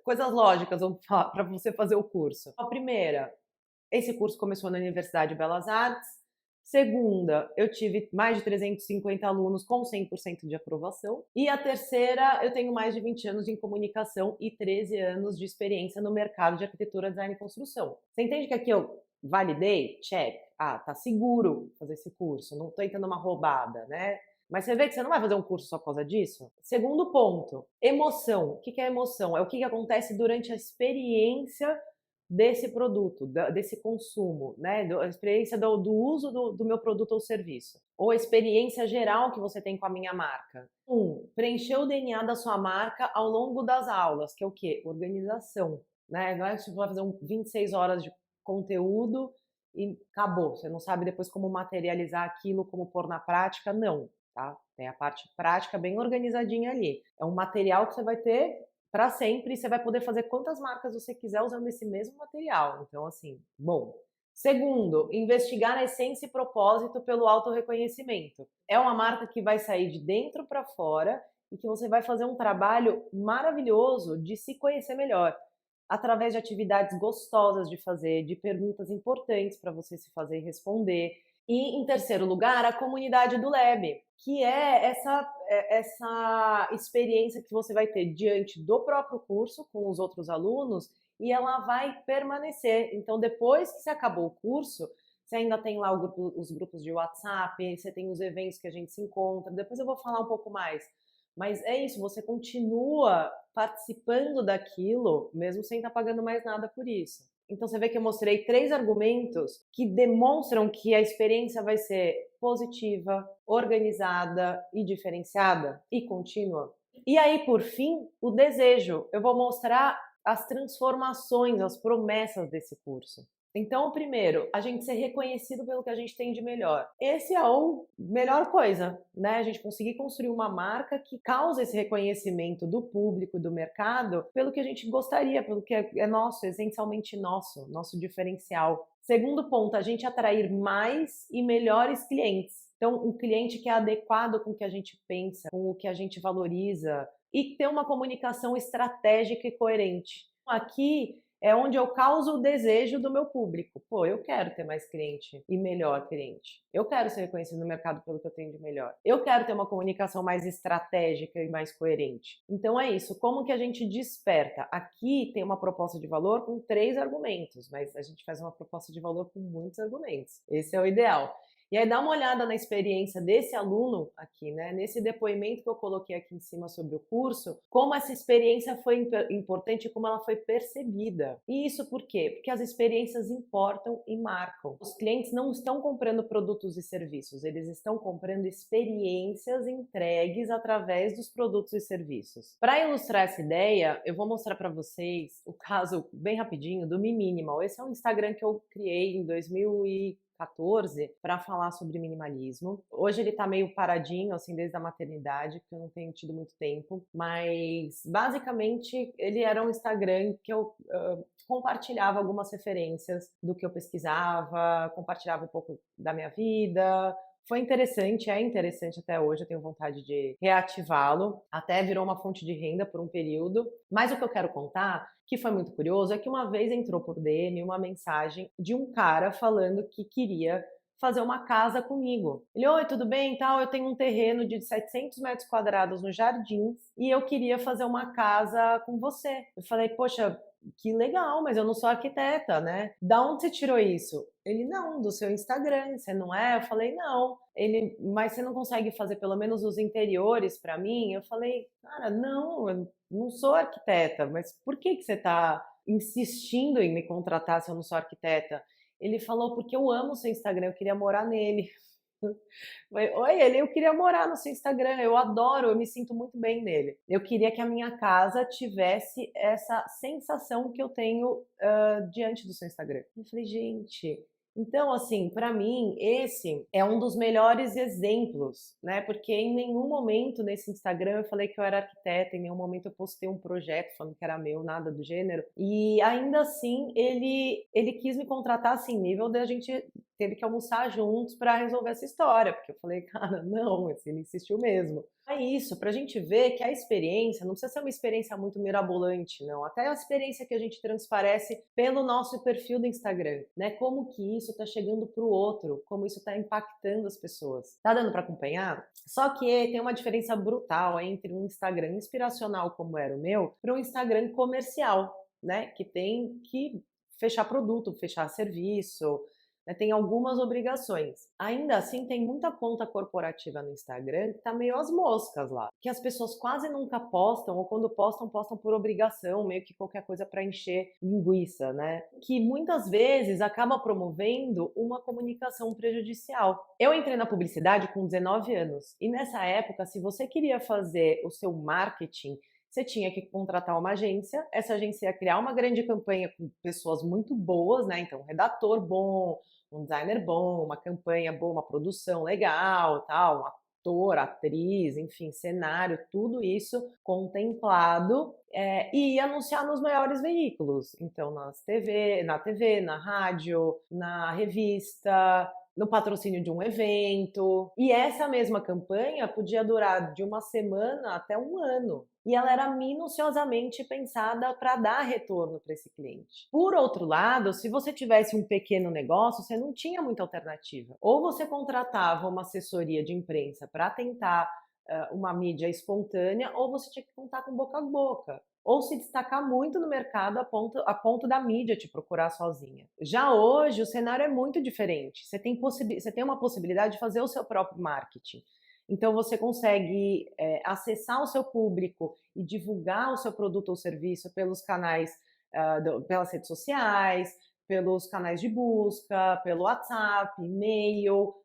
coisas lógicas para você fazer o curso. A primeira, esse curso começou na Universidade de Belas Artes. Segunda, eu tive mais de 350 alunos com 100% de aprovação. E a terceira, eu tenho mais de 20 anos em comunicação e 13 anos de experiência no mercado de arquitetura, design e construção. Você entende que aqui eu validei? Check. Ah, tá seguro fazer esse curso, não tô entrando numa roubada, né? Mas você vê que você não vai fazer um curso só por causa disso? Segundo ponto, emoção. O que é emoção? É o que acontece durante a experiência desse produto, desse consumo, né? A experiência do uso do meu produto ou serviço. Ou a experiência geral que você tem com a minha marca. Preencher o DNA da sua marca ao longo das aulas, que é o quê? Organização. Né? Não é que você vai fazer 26 horas de conteúdo e acabou. Você não sabe depois como materializar aquilo, como pôr na prática, não. Tá? Tem a parte prática bem organizadinha ali. É um material que você vai ter para sempre e você vai poder fazer quantas marcas você quiser usando esse mesmo material. Então, assim, bom. Segundo, investigar a essência e propósito pelo autorreconhecimento. É uma marca que vai sair de dentro para fora e que você vai fazer um trabalho maravilhoso de se conhecer melhor, através de atividades gostosas de fazer, de perguntas importantes para você se fazer e responder. E, em terceiro lugar, a comunidade do Lab, que é essa experiência que você vai ter diante do próprio curso, com os outros alunos, e ela vai permanecer. Então, depois que você acabou o curso, você ainda tem lá os grupos de WhatsApp, você tem os eventos que a gente se encontra, depois eu vou falar um pouco mais. Mas é isso, você continua participando daquilo, mesmo sem estar pagando mais nada por isso. Então você vê que eu mostrei 3 argumentos que demonstram que a experiência vai ser positiva, organizada e diferenciada e contínua. E aí, por fim, o desejo. Eu vou mostrar as transformações, as promessas desse curso. Então, o primeiro, a gente ser reconhecido pelo que a gente tem de melhor. Esse é a melhor coisa, né? A gente conseguir construir uma marca que causa esse reconhecimento do público, do mercado, pelo que a gente gostaria, pelo que é nosso, essencialmente nosso, nosso diferencial. Segundo ponto, a gente atrair mais e melhores clientes. Então, um cliente que é adequado com o que a gente pensa, com o que a gente valoriza e ter uma comunicação estratégica e coerente. Aqui é onde eu causo o desejo do meu público. Pô, eu quero ter mais cliente e melhor cliente. Eu quero ser reconhecido no mercado pelo que eu tenho de melhor. Eu quero ter uma comunicação mais estratégica e mais coerente. Então é isso. Como que a gente desperta? Aqui tem uma proposta de valor com 3 argumentos, mas a gente faz uma proposta de valor com muitos argumentos. Esse é o ideal. E aí dá uma olhada na experiência desse aluno aqui, né? Nesse depoimento que eu coloquei aqui em cima sobre o curso, como essa experiência foi importante e como ela foi percebida. E isso por quê? Porque as experiências importam e marcam. Os clientes não estão comprando produtos e serviços, eles estão comprando experiências entregues através dos produtos e serviços. Para ilustrar essa ideia, eu vou mostrar para vocês o caso bem rapidinho do Me Minimal. Esse é um Instagram que eu criei em 2014 para falar sobre minimalismo. Hoje ele tá meio paradinho, assim, desde a maternidade, porque eu não tenho tido muito tempo, mas basicamente ele era um Instagram que eu compartilhava algumas referências do que eu pesquisava, compartilhava um pouco da minha vida. Foi interessante, é interessante até hoje, eu tenho vontade de reativá-lo, até virou uma fonte de renda por um período, mas o que eu quero contar, que foi muito curioso, é que uma vez entrou por DM uma mensagem de um cara falando que queria fazer uma casa comigo. Ele, oi, tudo bem? Tal, eu tenho um terreno de 700 metros quadrados no Jardins e eu queria fazer uma casa com você. Eu falei, poxa, que legal, mas eu não sou arquiteta, né? Da onde você tirou isso? Ele, não, do seu Instagram, você não é? Eu falei, não. Ele, mas você não consegue fazer pelo menos os interiores para mim? Eu falei, cara, não, eu não sou arquiteta, mas por que você está insistindo em me contratar se eu não sou arquiteta? Ele falou, porque eu amo o seu Instagram, eu queria morar nele. Oi, ele, eu queria morar no seu Instagram, eu adoro, eu me sinto muito bem nele. Eu queria que a minha casa tivesse essa sensação que eu tenho diante do seu Instagram. Eu falei, gente, então assim, para mim, esse é um dos melhores exemplos, né? Porque em nenhum momento nesse Instagram eu falei que eu era arquiteta, em nenhum momento eu postei um projeto falando que era meu, nada do gênero. E ainda assim, ele quis me contratar assim, nível da gente teve que almoçar juntos para resolver essa história, porque eu falei, cara, não, assim, ele insistiu mesmo. É isso, para a gente ver que a experiência não precisa ser uma experiência muito mirabolante, não. Até a experiência que a gente transparece pelo nosso perfil do Instagram, né? Como que isso está chegando para o outro, como isso está impactando as pessoas. Tá dando para acompanhar? Só que tem uma diferença brutal entre um Instagram inspiracional como era o meu, para um Instagram comercial, né? Que tem que fechar produto, fechar serviço, né, tem algumas obrigações. Ainda assim, tem muita conta corporativa no Instagram que tá meio às moscas lá, que as pessoas quase nunca postam, ou quando postam, postam por obrigação, meio que qualquer coisa para encher linguiça, né? Que muitas vezes acaba promovendo uma comunicação prejudicial. Eu entrei na publicidade com 19 anos, e nessa época, se você queria fazer o seu marketing, você tinha que contratar uma agência, essa agência ia criar uma grande campanha com pessoas muito boas, né? Então, um redator bom, um designer bom, uma campanha boa, uma produção legal, tal, um ator, atriz, enfim, cenário, tudo isso contemplado e ia anunciar nos maiores veículos. Então, na TV, na rádio, na revista, no patrocínio de um evento. E essa mesma campanha podia durar de uma semana até um ano. E ela era minuciosamente pensada para dar retorno para esse cliente. Por outro lado, se você tivesse um pequeno negócio, você não tinha muita alternativa. Ou você contratava uma assessoria de imprensa para tentar uma mídia espontânea, ou você tinha que contar com boca a boca ou se destacar muito no mercado a ponto da mídia te procurar sozinha. Já hoje, o cenário é muito diferente. Você tem uma possibilidade de fazer o seu próprio marketing. Então, você consegue acessar o seu público e divulgar o seu produto ou serviço pelos canais, pelas redes sociais, pelos canais de busca, pelo WhatsApp, e-mail.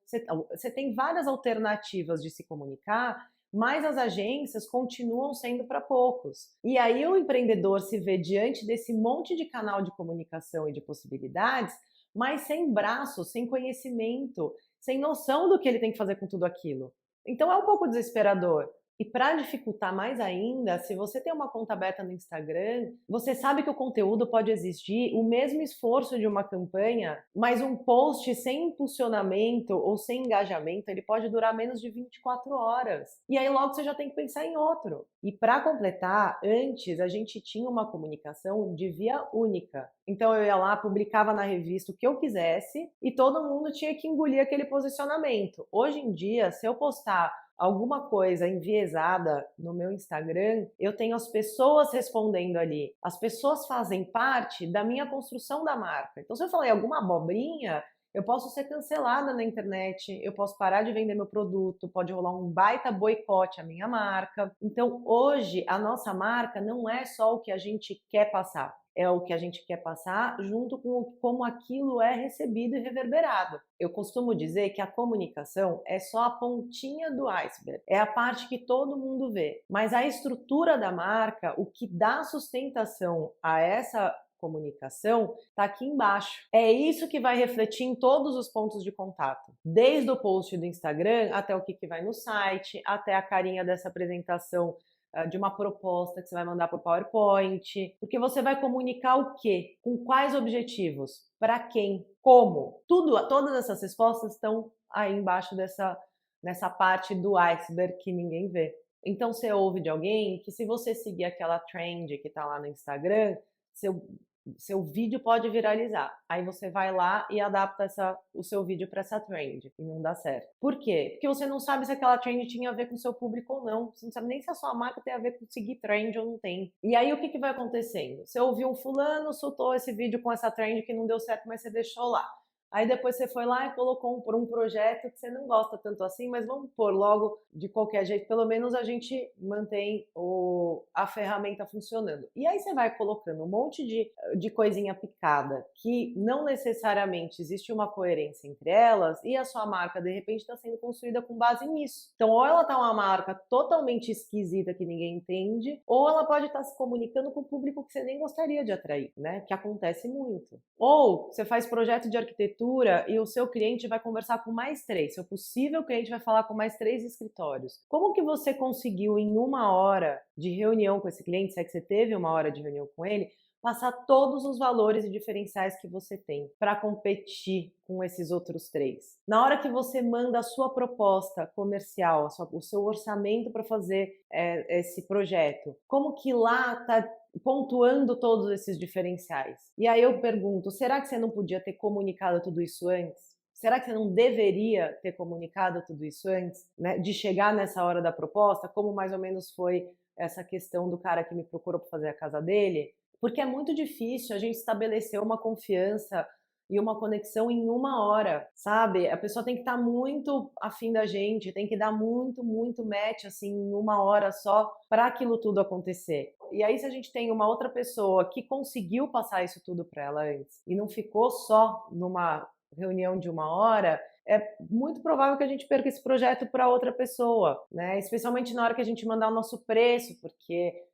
Você tem várias alternativas de se comunicar, mas as agências continuam sendo para poucos. E aí o empreendedor se vê diante desse monte de canal de comunicação e de possibilidades, mas sem braço, sem conhecimento, sem noção do que ele tem que fazer com tudo aquilo. Então é um pouco desesperador. E para dificultar mais ainda, se você tem uma conta aberta no Instagram, você sabe que o conteúdo pode exigir o mesmo esforço de uma campanha, mas um post sem impulsionamento ou sem engajamento, ele pode durar menos de 24 horas. E aí logo você já tem que pensar em outro. E para completar, antes a gente tinha uma comunicação de via única. Então eu ia lá, publicava na revista o que eu quisesse e todo mundo tinha que engolir aquele posicionamento. Hoje em dia, se eu postar alguma coisa enviesada no meu Instagram, eu tenho as pessoas respondendo ali. As pessoas fazem parte da minha construção da marca. Então, se eu falei alguma abobrinha, eu posso ser cancelada na internet, eu posso parar de vender meu produto, pode rolar um baita boicote à minha marca. Então, hoje, a nossa marca não é só o que a gente quer passar, é o que a gente quer passar junto com como aquilo é recebido e reverberado. Eu costumo dizer que a comunicação é só a pontinha do iceberg, é a parte que todo mundo vê, mas a estrutura da marca, o que dá sustentação a essa comunicação está aqui embaixo. É isso que vai refletir em todos os pontos de contato, desde o post do Instagram até o que vai no site, até a carinha dessa apresentação de uma proposta que você vai mandar por PowerPoint, porque você vai comunicar o quê? Com quais objetivos? Para quem? Como? Todas essas respostas estão aí embaixo nessa parte do iceberg que ninguém vê. Então você ouve de alguém que se você seguir aquela trend que está lá no Instagram, seu vídeo pode viralizar. Aí você vai lá e adapta o seu vídeo para essa trend e não dá certo. Por quê? Porque você não sabe se aquela trend tinha a ver com o seu público ou não. Você não sabe nem se a sua marca tem a ver com seguir trend ou não tem. E aí o que vai acontecendo? Você ouviu um fulano, soltou esse vídeo com essa trend que não deu certo, mas você deixou lá. Aí depois você foi lá e colocou por um projeto que você não gosta tanto assim, mas vamos pôr logo de qualquer jeito, pelo menos a gente mantém a ferramenta funcionando. E aí você vai colocando um monte de coisinha picada que não necessariamente existe uma coerência entre elas e a sua marca de repente está sendo construída com base nisso. Então, ou ela tá uma marca totalmente esquisita que ninguém entende, ou ela pode estar se comunicando com o público que você nem gostaria de atrair, né? Que acontece muito. Ou você faz projeto de arquitetura e o seu cliente vai conversar com mais três, seu possível cliente vai falar com mais três escritórios. Como que você conseguiu em uma hora de reunião com esse cliente, se é que você teve uma hora de reunião com ele, passar todos os valores e diferenciais que você tem para competir com esses outros três? Na hora que você manda a sua proposta comercial, o seu orçamento para fazer esse projeto, como que lá está pontuando todos esses diferenciais? E aí eu pergunto, será que você não podia ter comunicado tudo isso antes? Será que você não deveria ter comunicado tudo isso antes, né, de chegar nessa hora da proposta, como mais ou menos foi essa questão do cara que me procurou para fazer a casa dele? Porque é muito difícil a gente estabelecer uma confiança e uma conexão em uma hora, sabe? A pessoa tem que estar muito afim da gente, tem que dar muito, muito match, assim, em uma hora só, para aquilo tudo acontecer. E aí, se a gente tem uma outra pessoa que conseguiu passar isso tudo para ela antes e não ficou só numa reunião de uma hora, é muito provável que a gente perca esse projeto para outra pessoa, né? Especialmente na hora que a gente mandar o nosso preço, porque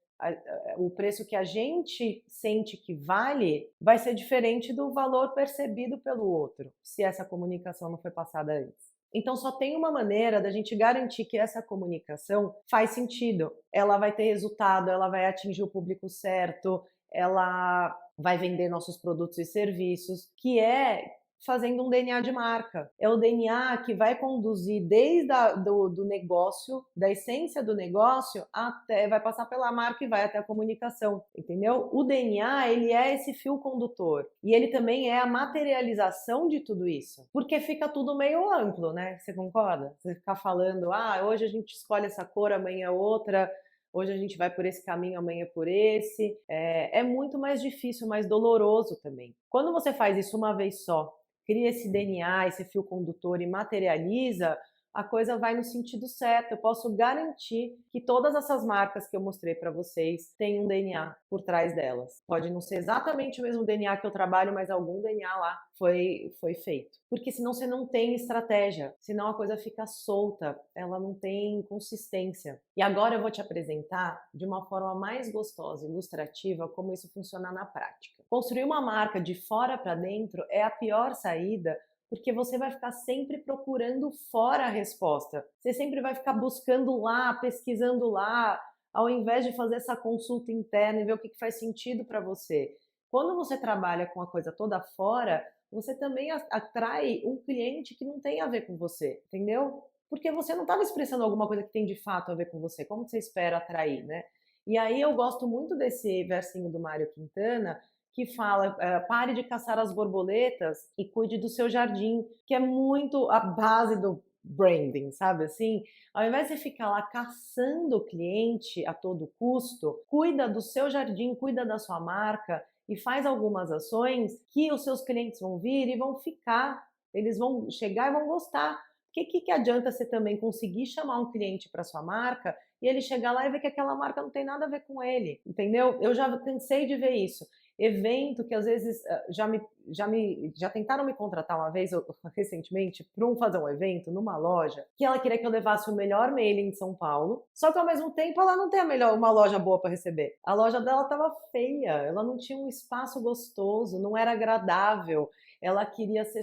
o preço que a gente sente que vale vai ser diferente do valor percebido pelo outro, se essa comunicação não foi passada antes. Então só tem uma maneira da gente garantir que essa comunicação faz sentido. Ela vai ter resultado, ela vai atingir o público certo, ela vai vender nossos produtos e serviços, que é fazendo um DNA de marca. É o DNA que vai conduzir desde do negócio, da essência do negócio, até vai passar pela marca e vai até a comunicação, entendeu? O DNA, ele é esse fio condutor. E ele também é a materialização de tudo isso. Porque fica tudo meio amplo, né? Você concorda? Você ficar falando, hoje a gente escolhe essa cor, amanhã outra, hoje a gente vai por esse caminho, amanhã por esse. É muito mais difícil, mais doloroso também. Quando você faz isso uma vez só, cria esse DNA, esse fio condutor e materializa, a coisa vai no sentido certo. Eu posso garantir que todas essas marcas que eu mostrei para vocês têm um DNA por trás delas. Pode não ser exatamente o mesmo DNA que eu trabalho, mas algum DNA lá foi feito. Porque senão você não tem estratégia, senão a coisa fica solta, ela não tem consistência. E agora eu vou te apresentar de uma forma mais gostosa, ilustrativa, como isso funciona na prática. Construir uma marca de fora para dentro é a pior saída, porque você vai ficar sempre procurando fora a resposta. Você sempre vai ficar buscando lá, pesquisando lá, ao invés de fazer essa consulta interna e ver o que faz sentido para você. Quando você trabalha com a coisa toda fora, você também atrai um cliente que não tem a ver com você, entendeu? Porque você não estava expressando alguma coisa que tem de fato a ver com você. Como você espera atrair, né? E aí eu gosto muito desse versinho do Mário Quintana, que fala, pare de caçar as borboletas e cuide do seu jardim, que é muito a base do branding, sabe assim? Ao invés de ficar lá caçando o cliente a todo custo, cuida do seu jardim, cuida da sua marca e faz algumas ações que os seus clientes vão vir e vão ficar, eles vão chegar e vão gostar. Porque que adianta você também conseguir chamar um cliente para sua marca e ele chegar lá e ver que aquela marca não tem nada a ver com ele, entendeu? Eu já cansei de ver isso. Evento que às vezes já tentaram me contratar uma vez recentemente para fazer um evento numa loja que ela queria que eu levasse o melhor mailing de São Paulo, só que ao mesmo tempo ela não tem uma loja boa para receber. A loja dela estava feia, ela não tinha um espaço gostoso, não era agradável. Ela queria ser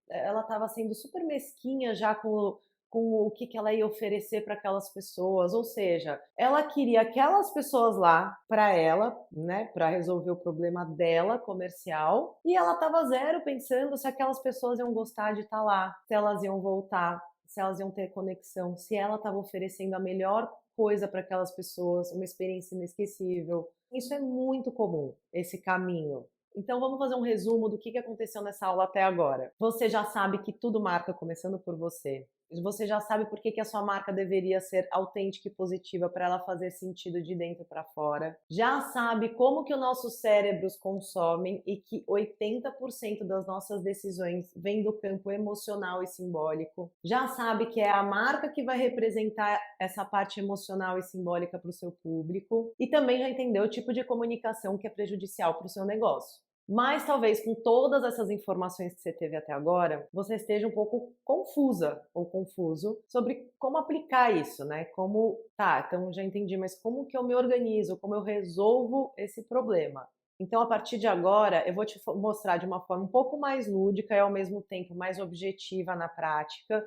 ela estava sendo super mesquinha já com o que ela ia oferecer para aquelas pessoas, ou seja, ela queria aquelas pessoas lá para ela, né, para resolver o problema dela comercial, e ela estava zero pensando se aquelas pessoas iam gostar de estar lá, se elas iam voltar, se elas iam ter conexão, se ela estava oferecendo a melhor coisa para aquelas pessoas, uma experiência inesquecível. Isso é muito comum, esse caminho. Então vamos fazer um resumo do que aconteceu nessa aula até agora. Você já sabe que tudo marca começando por você. Você já sabe por que que a sua marca deveria ser autêntica e positiva para ela fazer sentido de dentro para fora. Já sabe como que os nossos cérebros consomem e que 80% das nossas decisões vem do campo emocional e simbólico. Já sabe que é a marca que vai representar essa parte emocional e simbólica para o seu público. E também já entendeu o tipo de comunicação que é prejudicial para o seu negócio. Mas talvez com todas essas informações que você teve até agora, você esteja um pouco confusa ou confuso sobre como aplicar isso, né? Como, tá, então já entendi, mas como que eu me organizo, como eu resolvo esse problema? Então, a partir de agora, eu vou te mostrar de uma forma um pouco mais lúdica e ao mesmo tempo mais objetiva na prática,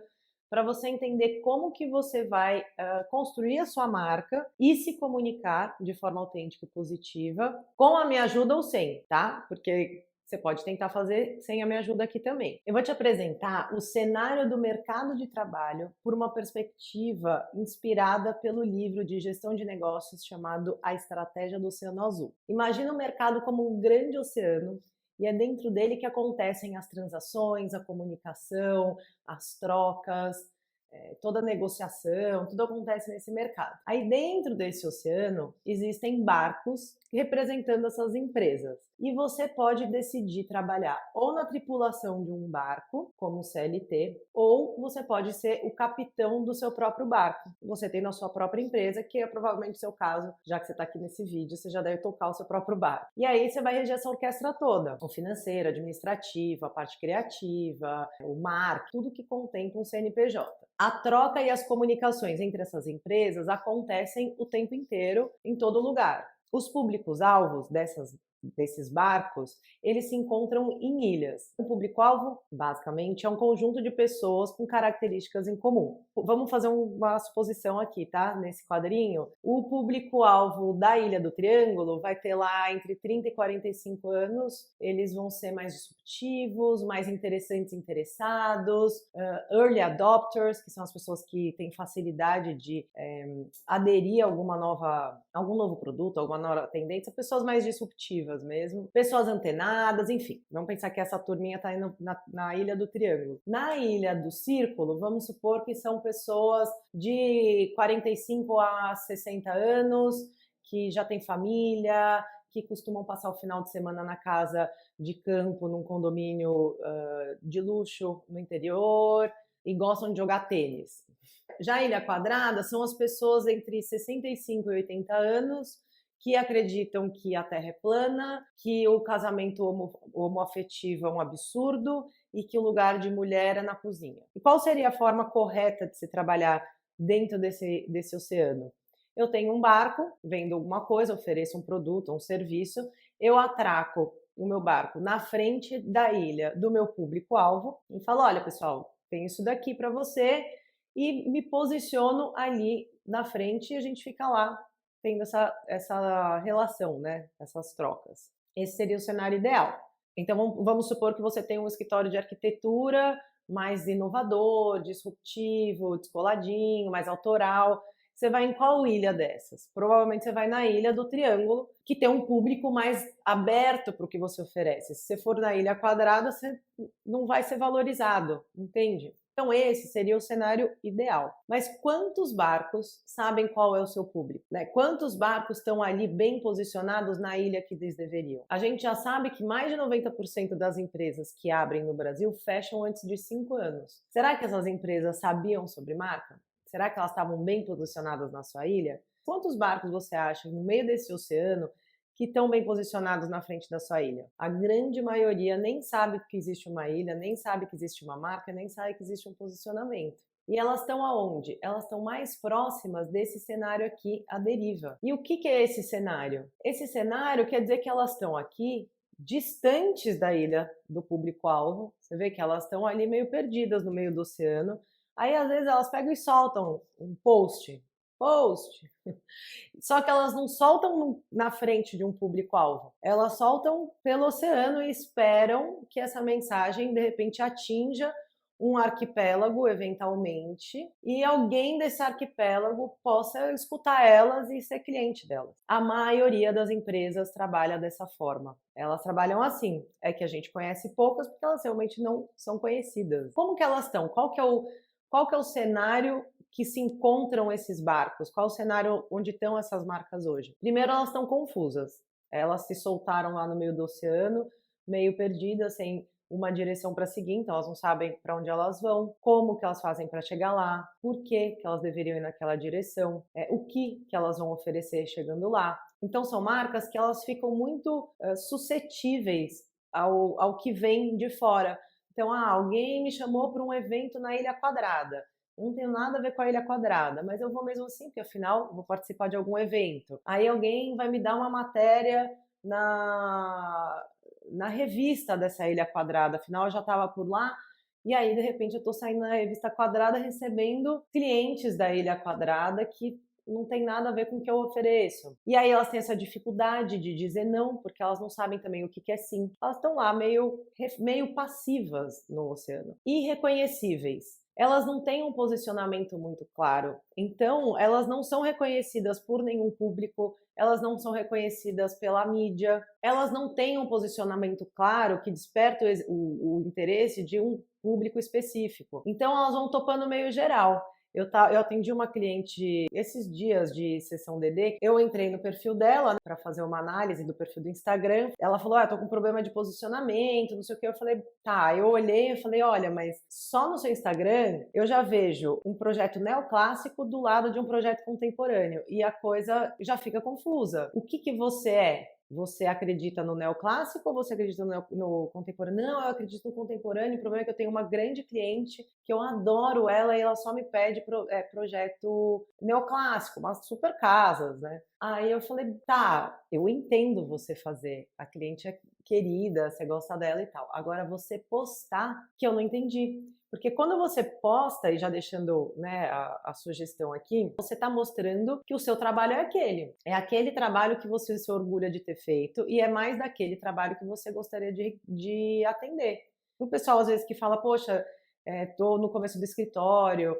para você entender como que você vai construir a sua marca e se comunicar de forma autêntica e positiva, com a minha ajuda ou sem, tá? Porque você pode tentar fazer sem a minha ajuda aqui também. Eu vou te apresentar o cenário do mercado de trabalho por uma perspectiva inspirada pelo livro de gestão de negócios chamado A Estratégia do Oceano Azul. Imagina o mercado como um grande oceano e é dentro dele que acontecem as transações, a comunicação, as trocas, toda a negociação, tudo acontece nesse mercado. Aí dentro desse oceano existem barcos representando essas empresas. E você pode decidir trabalhar ou na tripulação de um barco, como CLT, ou você pode ser o capitão do seu próprio barco. Você tem na sua própria empresa, que é provavelmente o seu caso, já que você está aqui nesse vídeo, você já deve tocar o seu próprio barco. E aí você vai reger essa orquestra toda, o financeiro, administrativo, a parte criativa, o marketing, tudo que contempla um CNPJ. A troca e as comunicações entre essas empresas acontecem o tempo inteiro, em todo lugar. Os públicos-alvos desses barcos, eles se encontram em ilhas. O público-alvo, basicamente, é um conjunto de pessoas com características em comum. Vamos fazer uma suposição aqui, tá? Nesse quadrinho. O público-alvo da Ilha do Triângulo vai ter lá entre 30 e 45 anos. Eles vão ser mais disruptivos, mais interessantes interessados, early adopters, que são as pessoas que têm facilidade de aderir a algum novo produto, alguma nova tendência, pessoas mais disruptivas mesmo, pessoas antenadas, enfim. Vamos pensar que essa turminha está indo na Ilha do Triângulo. Na Ilha do Círculo, vamos supor que são pessoas de 45 a 60 anos, que já têm família, que costumam passar o final de semana na casa de campo, num condomínio de luxo no interior e gostam de jogar tênis. Já a Ilha Quadrada são as pessoas entre 65 e 80 anos que acreditam que a Terra é plana, que o casamento homoafetivo é um absurdo e que o lugar de mulher é na cozinha. E qual seria a forma correta de se trabalhar dentro desse oceano? Eu tenho um barco, vendo alguma coisa, ofereço um produto, um serviço, eu atraco o meu barco na frente da ilha do meu público-alvo e falo, olha pessoal, tem isso daqui para você, e me posiciono ali na frente e a gente fica lá tendo essa relação, né? Essas trocas. Esse seria o cenário ideal. Então vamos supor que você tem um escritório de arquitetura mais inovador, disruptivo, descoladinho, mais autoral. Você vai em qual ilha dessas? Provavelmente você vai na Ilha do Triângulo, que tem um público mais aberto para o que você oferece. Se você for na Ilha Quadrada, você não vai ser valorizado, entende? Então esse seria o cenário ideal. Mas quantos barcos sabem qual é o seu público? Né? Quantos barcos estão ali bem posicionados na ilha que eles deveriam? A gente já sabe que mais de 90% das empresas que abrem no Brasil fecham antes de 5 anos. Será que essas empresas sabiam sobre marca? Será que elas estavam bem posicionadas na sua ilha? Quantos barcos você acha no meio desse oceano que estão bem posicionados na frente da sua ilha? A grande maioria nem sabe que existe uma ilha, nem sabe que existe uma marca, nem sabe que existe um posicionamento. E elas estão aonde? Elas estão mais próximas desse cenário aqui, à deriva. E o que é esse cenário? Esse cenário quer dizer que elas estão aqui distantes da ilha do público-alvo. Você vê que elas estão ali meio perdidas no meio do oceano. Aí, às vezes, elas pegam e soltam um post. Só que elas não soltam na frente de um público-alvo. Elas soltam pelo oceano e esperam que essa mensagem, de repente, atinja um arquipélago, eventualmente, e alguém desse arquipélago possa escutar elas e ser cliente delas. A maioria das empresas trabalha dessa forma. Elas trabalham assim. É que a gente conhece poucas porque elas realmente não são conhecidas. Como que elas estão? Qual que é qual que é o cenário que se encontram esses barcos? Qual o cenário onde estão essas marcas hoje? Primeiro, elas estão confusas. Elas se soltaram lá no meio do oceano, meio perdidas, sem uma direção para seguir, então elas não sabem para onde elas vão, como que elas fazem para chegar lá, por que elas deveriam ir naquela direção, o que elas vão oferecer chegando lá. Então são marcas que elas ficam muito suscetíveis ao que vem de fora. Então, alguém me chamou para um evento na Ilha Quadrada. Eu não tenho nada a ver com a Ilha Quadrada, mas eu vou mesmo assim, porque afinal vou participar de algum evento. Aí alguém vai me dar uma matéria na revista dessa Ilha Quadrada, afinal eu já estava por lá, e aí de repente eu estou saindo na revista Quadrada recebendo clientes da Ilha Quadrada que não tem nada a ver com o que eu ofereço. E aí elas têm essa dificuldade de dizer não, porque elas não sabem também o que é sim. Elas estão lá meio passivas no oceano. Irreconhecíveis. Elas não têm um posicionamento muito claro. Então, elas não são reconhecidas por nenhum público, elas não são reconhecidas pela mídia, elas não têm um posicionamento claro que desperta o interesse de um público específico. Então, elas vão topando meio geral. Eu atendi uma cliente esses dias de sessão DD, eu entrei no perfil dela, né, para fazer uma análise do perfil do Instagram. Ela falou: tô com problema de posicionamento, não sei o que. Eu falei: tá. Eu olhei e falei: olha, mas só no seu Instagram eu já vejo um projeto neoclássico do lado de um projeto contemporâneo e a coisa já fica confusa. O que você é? Você acredita no neoclássico ou você acredita no contemporâneo? Não, eu acredito no contemporâneo. O problema é que eu tenho uma grande cliente que eu adoro ela e ela só me pede projeto neoclássico, umas super casas, né? Aí eu falei: tá, eu entendo você fazer. A cliente é querida, você gosta dela e tal. Agora você postar, que eu não entendi. Porque quando você posta, e já deixando, né, a sugestão aqui, você está mostrando que o seu trabalho é aquele trabalho que você se orgulha de ter feito e é mais daquele trabalho que você gostaria de atender. O pessoal às vezes que fala: poxa, tô no começo do escritório,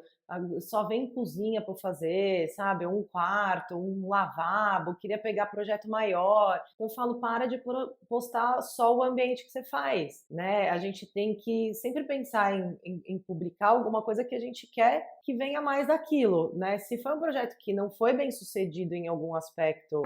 só vem cozinha para fazer, sabe? Um quarto, um lavabo, queria pegar projeto maior. Eu falo: para de postar só o ambiente que você faz, né? A gente tem que sempre pensar em publicar alguma coisa que a gente quer que venha mais daquilo, né? Se foi um projeto que não foi bem sucedido em algum aspecto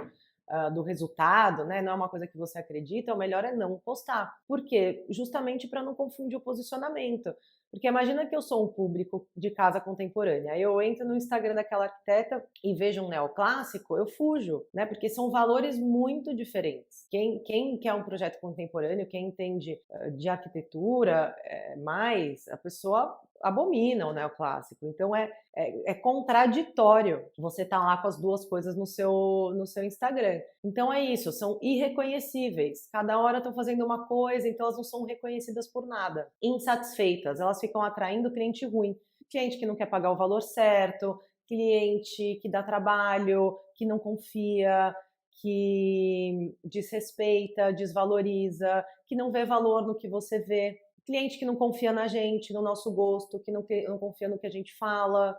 do resultado, né? Não é uma coisa que você acredita, o melhor é não postar. Por quê? Justamente para não confundir o posicionamento. Porque imagina que eu sou um público de casa contemporânea, aí eu entro no Instagram daquela arquiteta e vejo um neoclássico, eu fujo, né? Porque são valores muito diferentes. Quem quer um projeto contemporâneo, quem entende de arquitetura mais, a pessoa abomina o neoclássico. Então é contraditório você estar lá com as duas coisas no seu Instagram. Então é isso, são irreconhecíveis. Cada hora estão fazendo uma coisa, então elas não são reconhecidas por nada. Insatisfeitas, elas ficam atraindo cliente ruim. Cliente que não quer pagar o valor certo, cliente que dá trabalho, que não confia, que desrespeita, desvaloriza, que não vê valor no que você vê. Cliente que não confia na gente, no nosso gosto, que não confia no que a gente fala,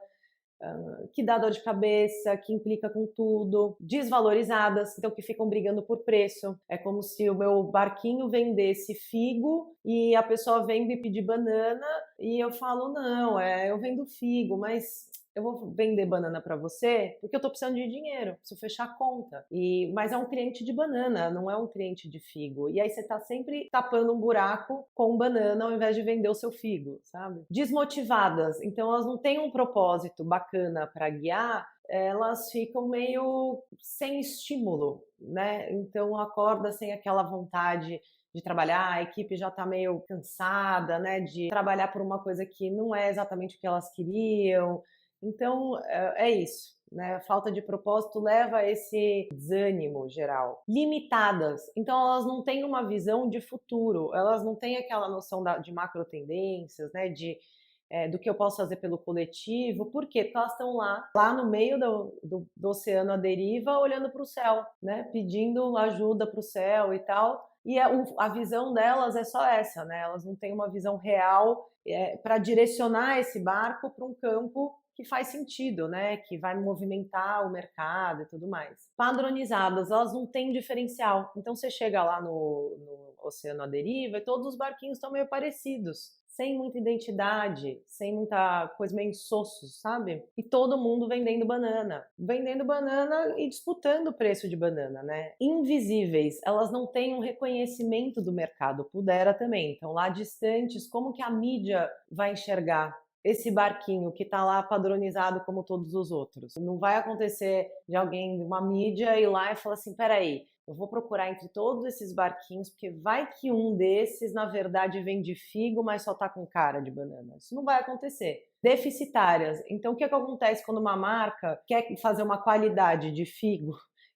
que dá dor de cabeça, que implica com tudo, desvalorizadas, então que ficam brigando por preço. É como se o meu barquinho vendesse figo e a pessoa vem me pedir banana e eu falo: não, eu vendo figo, mas eu vou vender banana para você porque eu tô precisando de dinheiro, preciso fechar a conta. Mas é um cliente de banana, não é um cliente de figo. E aí você tá sempre tapando um buraco com banana ao invés de vender o seu figo, sabe? Desmotivadas, então elas não têm um propósito bacana para guiar, elas ficam meio sem estímulo, né? Então acorda sem aquela vontade de trabalhar, a equipe já está meio cansada, né, de trabalhar por uma coisa que não é exatamente o que elas queriam. Então, é isso, né? A falta de propósito leva a esse desânimo geral. Limitadas, então elas não têm uma visão de futuro, elas não têm aquela noção de macro tendências, né? Do que eu posso fazer pelo coletivo. Por quê? Porque elas estão lá no meio do oceano à deriva, olhando para o céu, né? Pedindo ajuda para o céu e tal. E a visão delas é só essa, né? Elas não têm uma visão real para direcionar esse barco para um campo que faz sentido, né? Que vai movimentar o mercado e tudo mais. Padronizadas, elas não têm diferencial. Então você chega lá no oceano à deriva e todos os barquinhos estão meio parecidos. sem muita identidade, sem muita coisa, meio insossos, sabe? E todo mundo vendendo banana e disputando o preço de banana, né? Invisíveis, elas não têm um reconhecimento do mercado, pudera também. Então, lá distantes, como que a mídia vai enxergar esse barquinho que está lá padronizado como todos os outros? Não vai acontecer de alguém, de uma mídia, ir lá e falar assim, peraí, eu vou procurar entre todos esses barquinhos, porque vai que um desses, na verdade, vende figo, mas só tá com cara de banana. Isso não vai acontecer. Deficitárias. Então, o que acontece quando uma marca quer fazer uma qualidade de figo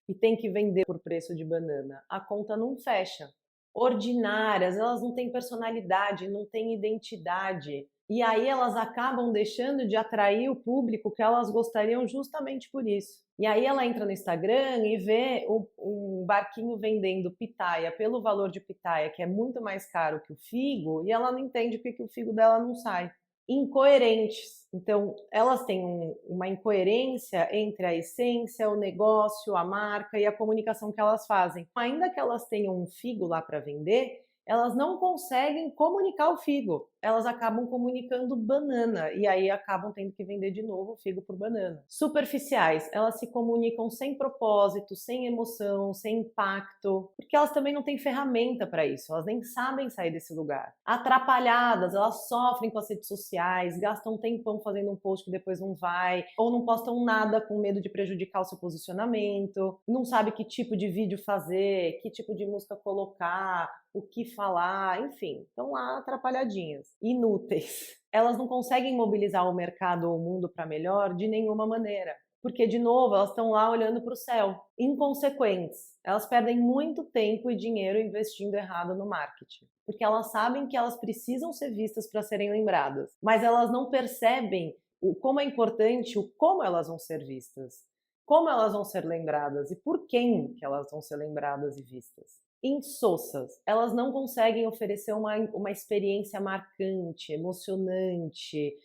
e tem que vender por preço de banana? A conta não fecha. Ordinárias, elas não têm personalidade, não têm identidade. E aí elas acabam deixando de atrair o público que elas gostariam justamente por isso. E aí ela entra no Instagram e vê um barquinho vendendo pitaia pelo valor de pitaia, que é muito mais caro que o figo, e ela não entende porque que o figo dela não sai. Incoerentes. Então, elas têm uma incoerência entre a essência, o negócio, a marca e a comunicação que elas fazem. Ainda que elas tenham um figo lá para vender, elas não conseguem comunicar o figo. Elas acabam comunicando banana e aí acabam tendo que vender de novo o figo por banana. Superficiais, elas se comunicam sem propósito, sem emoção, sem impacto, porque elas também não têm ferramenta para isso, elas nem sabem sair desse lugar. Atrapalhadas, elas sofrem com as redes sociais, gastam um tempão fazendo um post que depois não vai, ou não postam nada com medo de prejudicar o seu posicionamento, não sabe que tipo de vídeo fazer, que tipo de música colocar, o que falar, enfim, estão lá atrapalhadinhas, inúteis. Elas não conseguem mobilizar o mercado ou o mundo para melhor de nenhuma maneira. Porque, de novo, elas estão lá olhando para o céu. Inconsequentes. Elas perdem muito tempo e dinheiro investindo errado no marketing. Porque elas sabem que elas precisam ser vistas para serem lembradas. Mas elas não percebem como é importante o como elas vão ser vistas. Como elas vão ser lembradas e por quem que elas vão ser lembradas e vistas. Insossas, elas não conseguem oferecer uma experiência marcante, emocionante,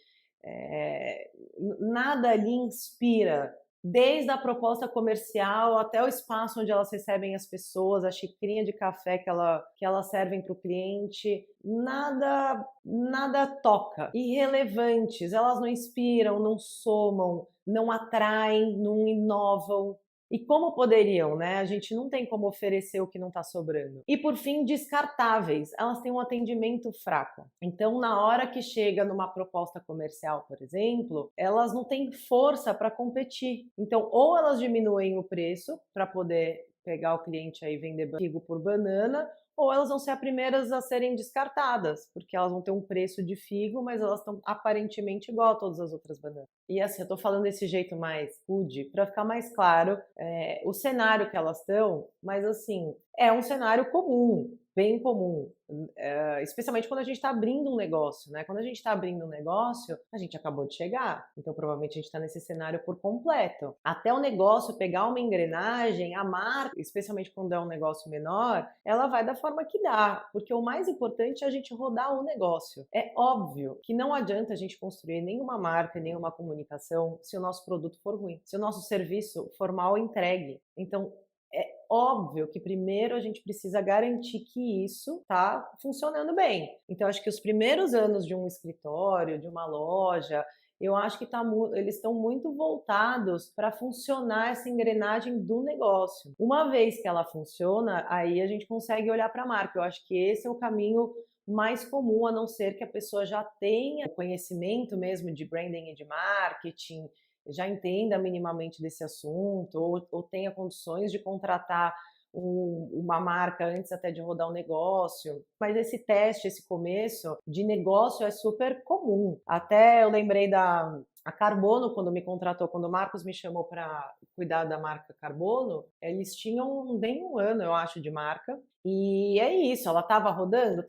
nada ali inspira, desde a proposta comercial até o espaço onde elas recebem as pessoas, a xicrinha de café que elas servem para o cliente, nada toca. Irrelevantes, elas não inspiram, não somam, não atraem, não inovam. E como poderiam, né? A gente não tem como oferecer o que não está sobrando. E por fim, descartáveis. Elas têm um atendimento fraco. Então, na hora que chega numa proposta comercial, por exemplo, elas não têm força para competir. Então, ou elas diminuem o preço para poder pegar o cliente aí e vender figo por banana, ou elas vão ser as primeiras a serem descartadas, porque elas vão ter um preço de figo, mas elas estão aparentemente igual a todas as outras bananas. E assim, eu tô falando desse jeito mais rude, para ficar mais claro o cenário que elas estão, mas assim, é um cenário comum, bem comum, especialmente quando a gente está abrindo um negócio, né? Quando a gente está abrindo um negócio, a gente acabou de chegar, então provavelmente a gente está nesse cenário por completo. Até o negócio pegar uma engrenagem, a marca, especialmente quando é um negócio menor, ela vai da forma que dá, porque o mais importante é a gente rodar o negócio. É óbvio que não adianta a gente construir nenhuma marca, nenhuma comunicação se o nosso produto for ruim, se o nosso serviço for mal entregue. Então, é óbvio que primeiro a gente precisa garantir que isso está funcionando bem. Então, acho que os primeiros anos de um escritório, de uma loja, eu acho que eles estão muito voltados para funcionar essa engrenagem do negócio. Uma vez que ela funciona, aí a gente consegue olhar para a marca. Eu acho que esse é o caminho mais comum, a não ser que a pessoa já tenha conhecimento mesmo de branding e de marketing, já entenda minimamente desse assunto, ou tenha condições de contratar uma marca antes até de rodar um negócio. Mas esse teste, esse começo de negócio é super comum. Até eu lembrei a Carbono, quando me contratou, quando o Marcos me chamou para cuidar da marca Carbono, eles tinham nem um ano, eu acho, de marca. E é isso, ela estava rodando,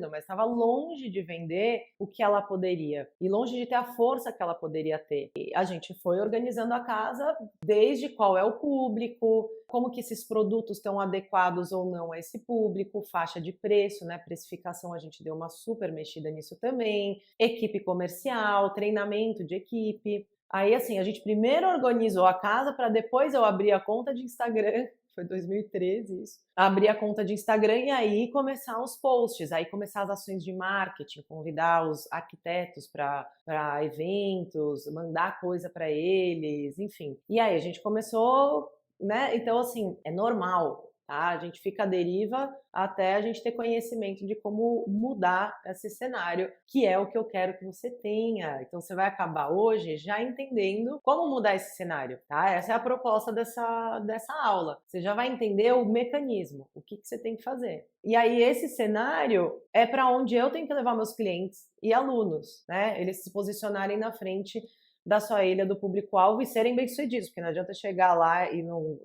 mas estava longe de vender o que ela poderia e longe de ter a força que ela poderia ter. E a gente foi organizando a casa desde qual é o público, como que esses produtos estão adequados ou não a esse público, faixa de preço, né? Precificação, a gente deu uma super mexida nisso também, equipe comercial, treinamento de equipe. Aí, assim, a gente primeiro organizou a casa para depois eu abrir a conta de Instagram foi 2013 isso. Abrir a conta de Instagram e aí começar os posts, aí começar as ações de marketing, convidar os arquitetos para eventos, mandar coisa para eles, enfim. E aí a gente começou, né? Então, assim, é normal. Tá? A gente fica à deriva até a gente ter conhecimento de como mudar esse cenário, que é o que eu quero que você tenha. Então você vai acabar hoje já entendendo como mudar esse cenário, tá? Essa é a proposta dessa aula. Você já vai entender o mecanismo, o que você tem que fazer. E aí esse cenário é para onde eu tenho que levar meus clientes e alunos, né? Eles se posicionarem na frente da sua ilha do público-alvo e serem bem-sucedidos, porque não adianta chegar lá e não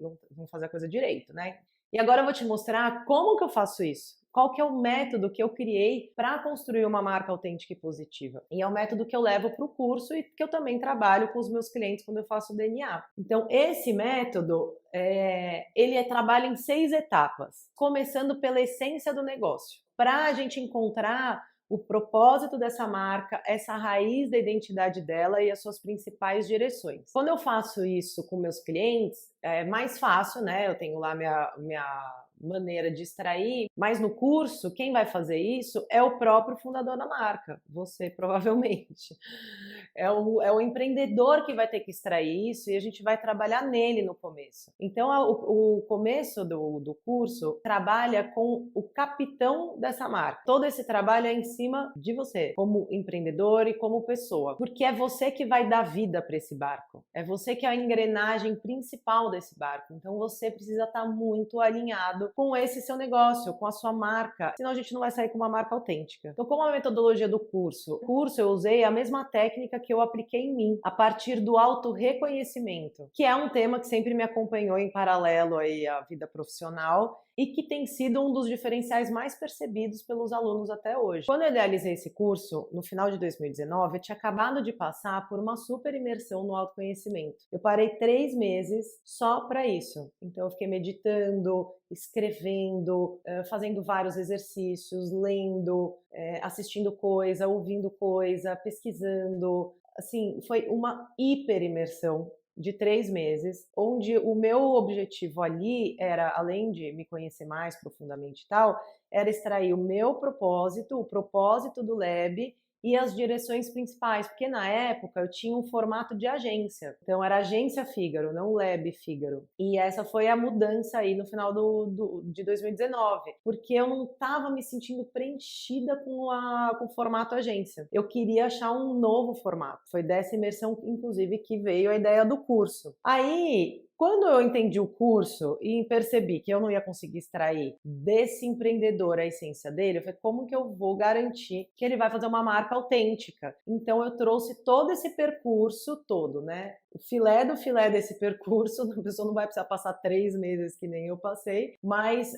fazer a coisa direito, né? E agora eu vou te mostrar como que eu faço isso. Qual que é o método que eu criei para construir uma marca autêntica e positiva? E é o método que eu levo para o curso e que eu também trabalho com os meus clientes quando eu faço o DNA. Então, esse método, ele trabalha em 6 etapas, começando pela essência do negócio. Para a gente encontrar o propósito dessa marca, essa raiz da identidade dela e as suas principais direções. Quando eu faço isso com meus clientes, é mais fácil, né? Eu tenho lá minha maneira de extrair, mas no curso, quem vai fazer isso é o próprio fundador da marca, você provavelmente. É o empreendedor que vai ter que extrair isso e a gente vai trabalhar nele no começo. Então, o começo do curso trabalha com o capitão dessa marca. Todo esse trabalho é em cima de você, como empreendedor e como pessoa, porque é você que vai dar vida para esse barco. É você que é a engrenagem principal desse barco. Então, você precisa estar muito alinhado com esse seu negócio, com a sua marca, senão a gente não vai sair com uma marca autêntica. Então, como a metodologia do curso? No curso eu usei a mesma técnica que eu apliquei em mim, a partir do autorreconhecimento, que é um tema que sempre me acompanhou em paralelo aí à vida profissional e que tem sido um dos diferenciais mais percebidos pelos alunos até hoje. Quando eu idealizei esse curso, no final de 2019, eu tinha acabado de passar por uma super imersão no autoconhecimento. Eu parei 3 meses só para isso. Então eu fiquei meditando, escrevendo, fazendo vários exercícios, lendo, assistindo coisa, ouvindo coisa, pesquisando. Assim, foi uma hiper imersão de 3 meses, onde o meu objetivo ali era, além de me conhecer mais profundamente e tal, era extrair o meu propósito, o propósito do Lab e as direções principais, porque na época eu tinha um formato de agência, então era agência Fígaro, não Lab Fígaro, e essa foi a mudança aí no final de 2019, porque eu não estava me sentindo preenchida com o formato agência, eu queria achar um novo formato, foi dessa imersão inclusive que veio a ideia do curso. Aí quando eu entendi o curso e percebi que eu não ia conseguir extrair desse empreendedor a essência dele, eu falei, como que eu vou garantir que ele vai fazer uma marca autêntica? Então eu trouxe todo esse percurso todo, né? O filé do filé desse percurso, a pessoa não vai precisar passar 3 meses que nem eu passei, mas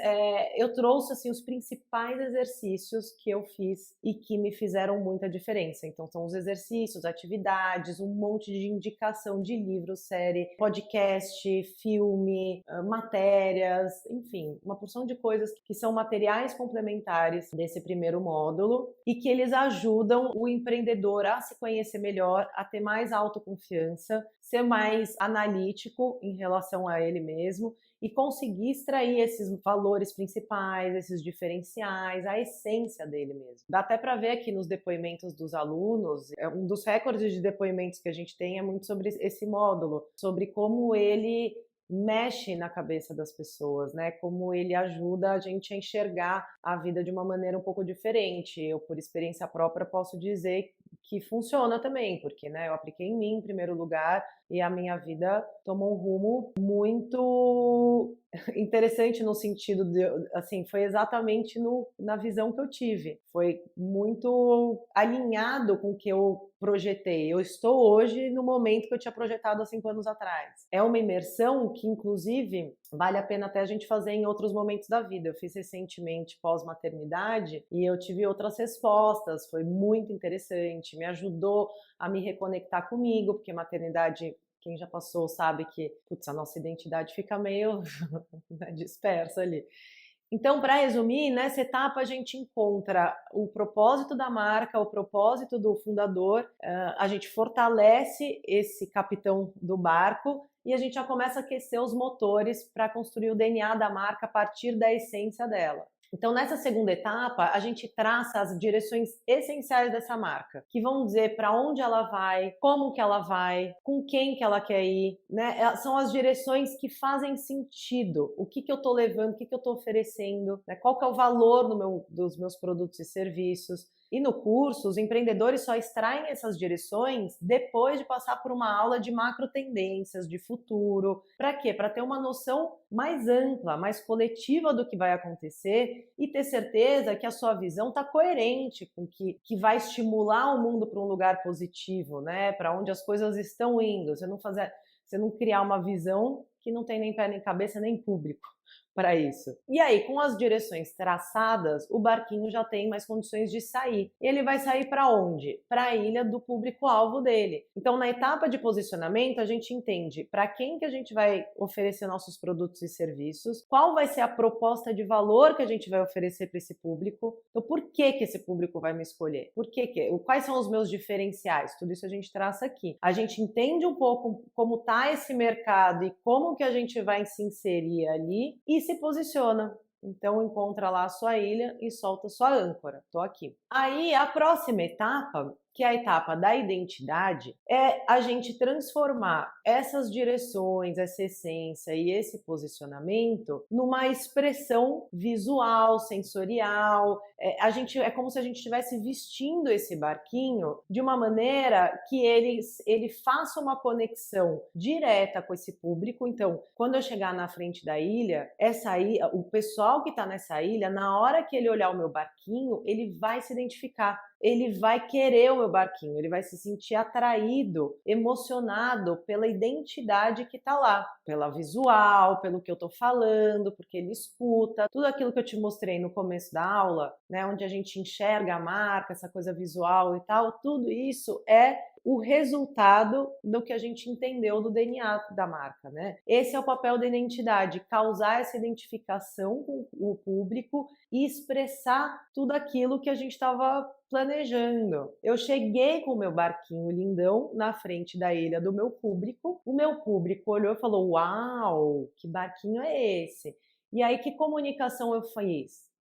eu trouxe assim os principais exercícios que eu fiz e que me fizeram muita diferença. Então são os exercícios, atividades, um monte de indicação de livro, série, podcast, filme, matérias, enfim, uma porção de coisas que são materiais complementares desse primeiro módulo e que eles ajudam o empreendedor a se conhecer melhor, a ter mais autoconfiança, ser mais analítico em relação a ele mesmo e conseguir extrair esses valores principais, esses diferenciais, a essência dele mesmo. Dá até para ver aqui nos depoimentos dos alunos, um dos recordes de depoimentos que a gente tem é muito sobre esse módulo, sobre como ele mexe na cabeça das pessoas, né? Como ele ajuda a gente a enxergar a vida de uma maneira um pouco diferente. Eu, por experiência própria, posso dizer que funciona também, porque, né, eu apliquei em mim em primeiro lugar e a minha vida tomou um rumo muito interessante no sentido de, assim, foi exatamente na visão que eu tive. Foi muito alinhado com o que eu projetei. Eu estou hoje no momento que eu tinha projetado há 5 anos atrás. É uma imersão que, inclusive, vale a pena até a gente fazer em outros momentos da vida. Eu fiz recentemente pós-maternidade e eu tive outras respostas. Foi muito interessante. Me ajudou a me reconectar comigo, porque maternidade, quem já passou sabe que, putz, a nossa identidade fica meio dispersa ali. Então, para resumir, nessa etapa a gente encontra o propósito da marca, o propósito do fundador, a gente fortalece esse capitão do barco e a gente já começa a aquecer os motores para construir o DNA da marca a partir da essência dela. Então, nessa segunda etapa, a gente traça as direções essenciais dessa marca, que vão dizer para onde ela vai, como que ela vai, com quem que ela quer ir, né? São as direções que fazem sentido. O que eu estou levando, o que eu estou oferecendo, né? Qual que é o valor dos meus produtos e serviços. E no curso, os empreendedores só extraem essas direções depois de passar por uma aula de macro tendências, de futuro. Para quê? Para ter uma noção mais ampla, mais coletiva do que vai acontecer e ter certeza que a sua visão está coerente com que vai estimular o mundo para um lugar positivo, né? Para onde as coisas estão indo. Você não criar uma visão que não tem nem pé nem cabeça nem público para isso. E aí, com as direções traçadas, o barquinho já tem mais condições de sair. Ele vai sair para onde? Para a ilha do público-alvo dele. Então, na etapa de posicionamento, a gente entende para quem que a gente vai oferecer nossos produtos e serviços, qual vai ser a proposta de valor que a gente vai oferecer para esse público. Então, por que que esse público vai me escolher? Quais são os meus diferenciais? Tudo isso a gente traça aqui. A gente entende um pouco como está esse mercado e como que a gente vai se inserir ali e se posiciona. Então encontra lá a sua ilha e solta sua âncora. Tô aqui. Aí a próxima etapa, que é a etapa da identidade, é a gente transformar essas direções, essa essência e esse posicionamento numa expressão visual, sensorial. É como se a gente estivesse vestindo esse barquinho de uma maneira que ele faça uma conexão direta com esse público. Então, quando eu chegar na frente da ilha, o pessoal que está nessa ilha, na hora que ele olhar o meu barquinho, ele vai se identificar. Ele vai querer o meu barquinho, ele vai se sentir atraído, emocionado pela identidade que está lá, pela visual, pelo que eu estou falando, porque ele escuta, tudo aquilo que eu te mostrei no começo da aula, né, onde a gente enxerga a marca, essa coisa visual e tal, tudo isso é o resultado do que a gente entendeu do DNA da marca, né? Esse é o papel da identidade, causar essa identificação com o público e expressar tudo aquilo que a gente estava planejando. Eu cheguei com o meu barquinho lindão na frente da ilha do meu público. O meu público olhou e falou: "Uau, que barquinho é esse?" E aí, que comunicação eu fiz?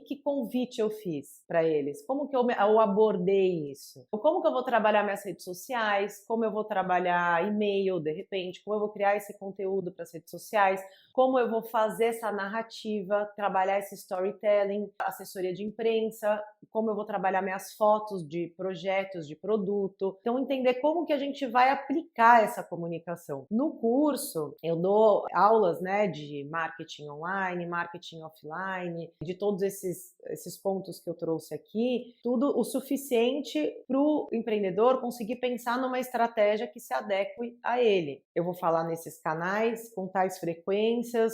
Que convite eu fiz para eles? Como que eu abordei isso? Como que eu vou trabalhar minhas redes sociais? Como eu vou trabalhar e-mail, de repente? Como eu vou criar esse conteúdo para as redes sociais? Como eu vou fazer essa narrativa, trabalhar esse storytelling, assessoria de imprensa, como eu vou trabalhar minhas fotos de projetos, de produto. Então, entender como que a gente vai aplicar essa comunicação. No curso, eu dou aulas, né, de marketing online, marketing offline, de todos esses pontos que eu trouxe aqui, tudo o suficiente para o empreendedor conseguir pensar numa estratégia que se adeque a ele. Eu vou falar nesses canais, com tais frequências,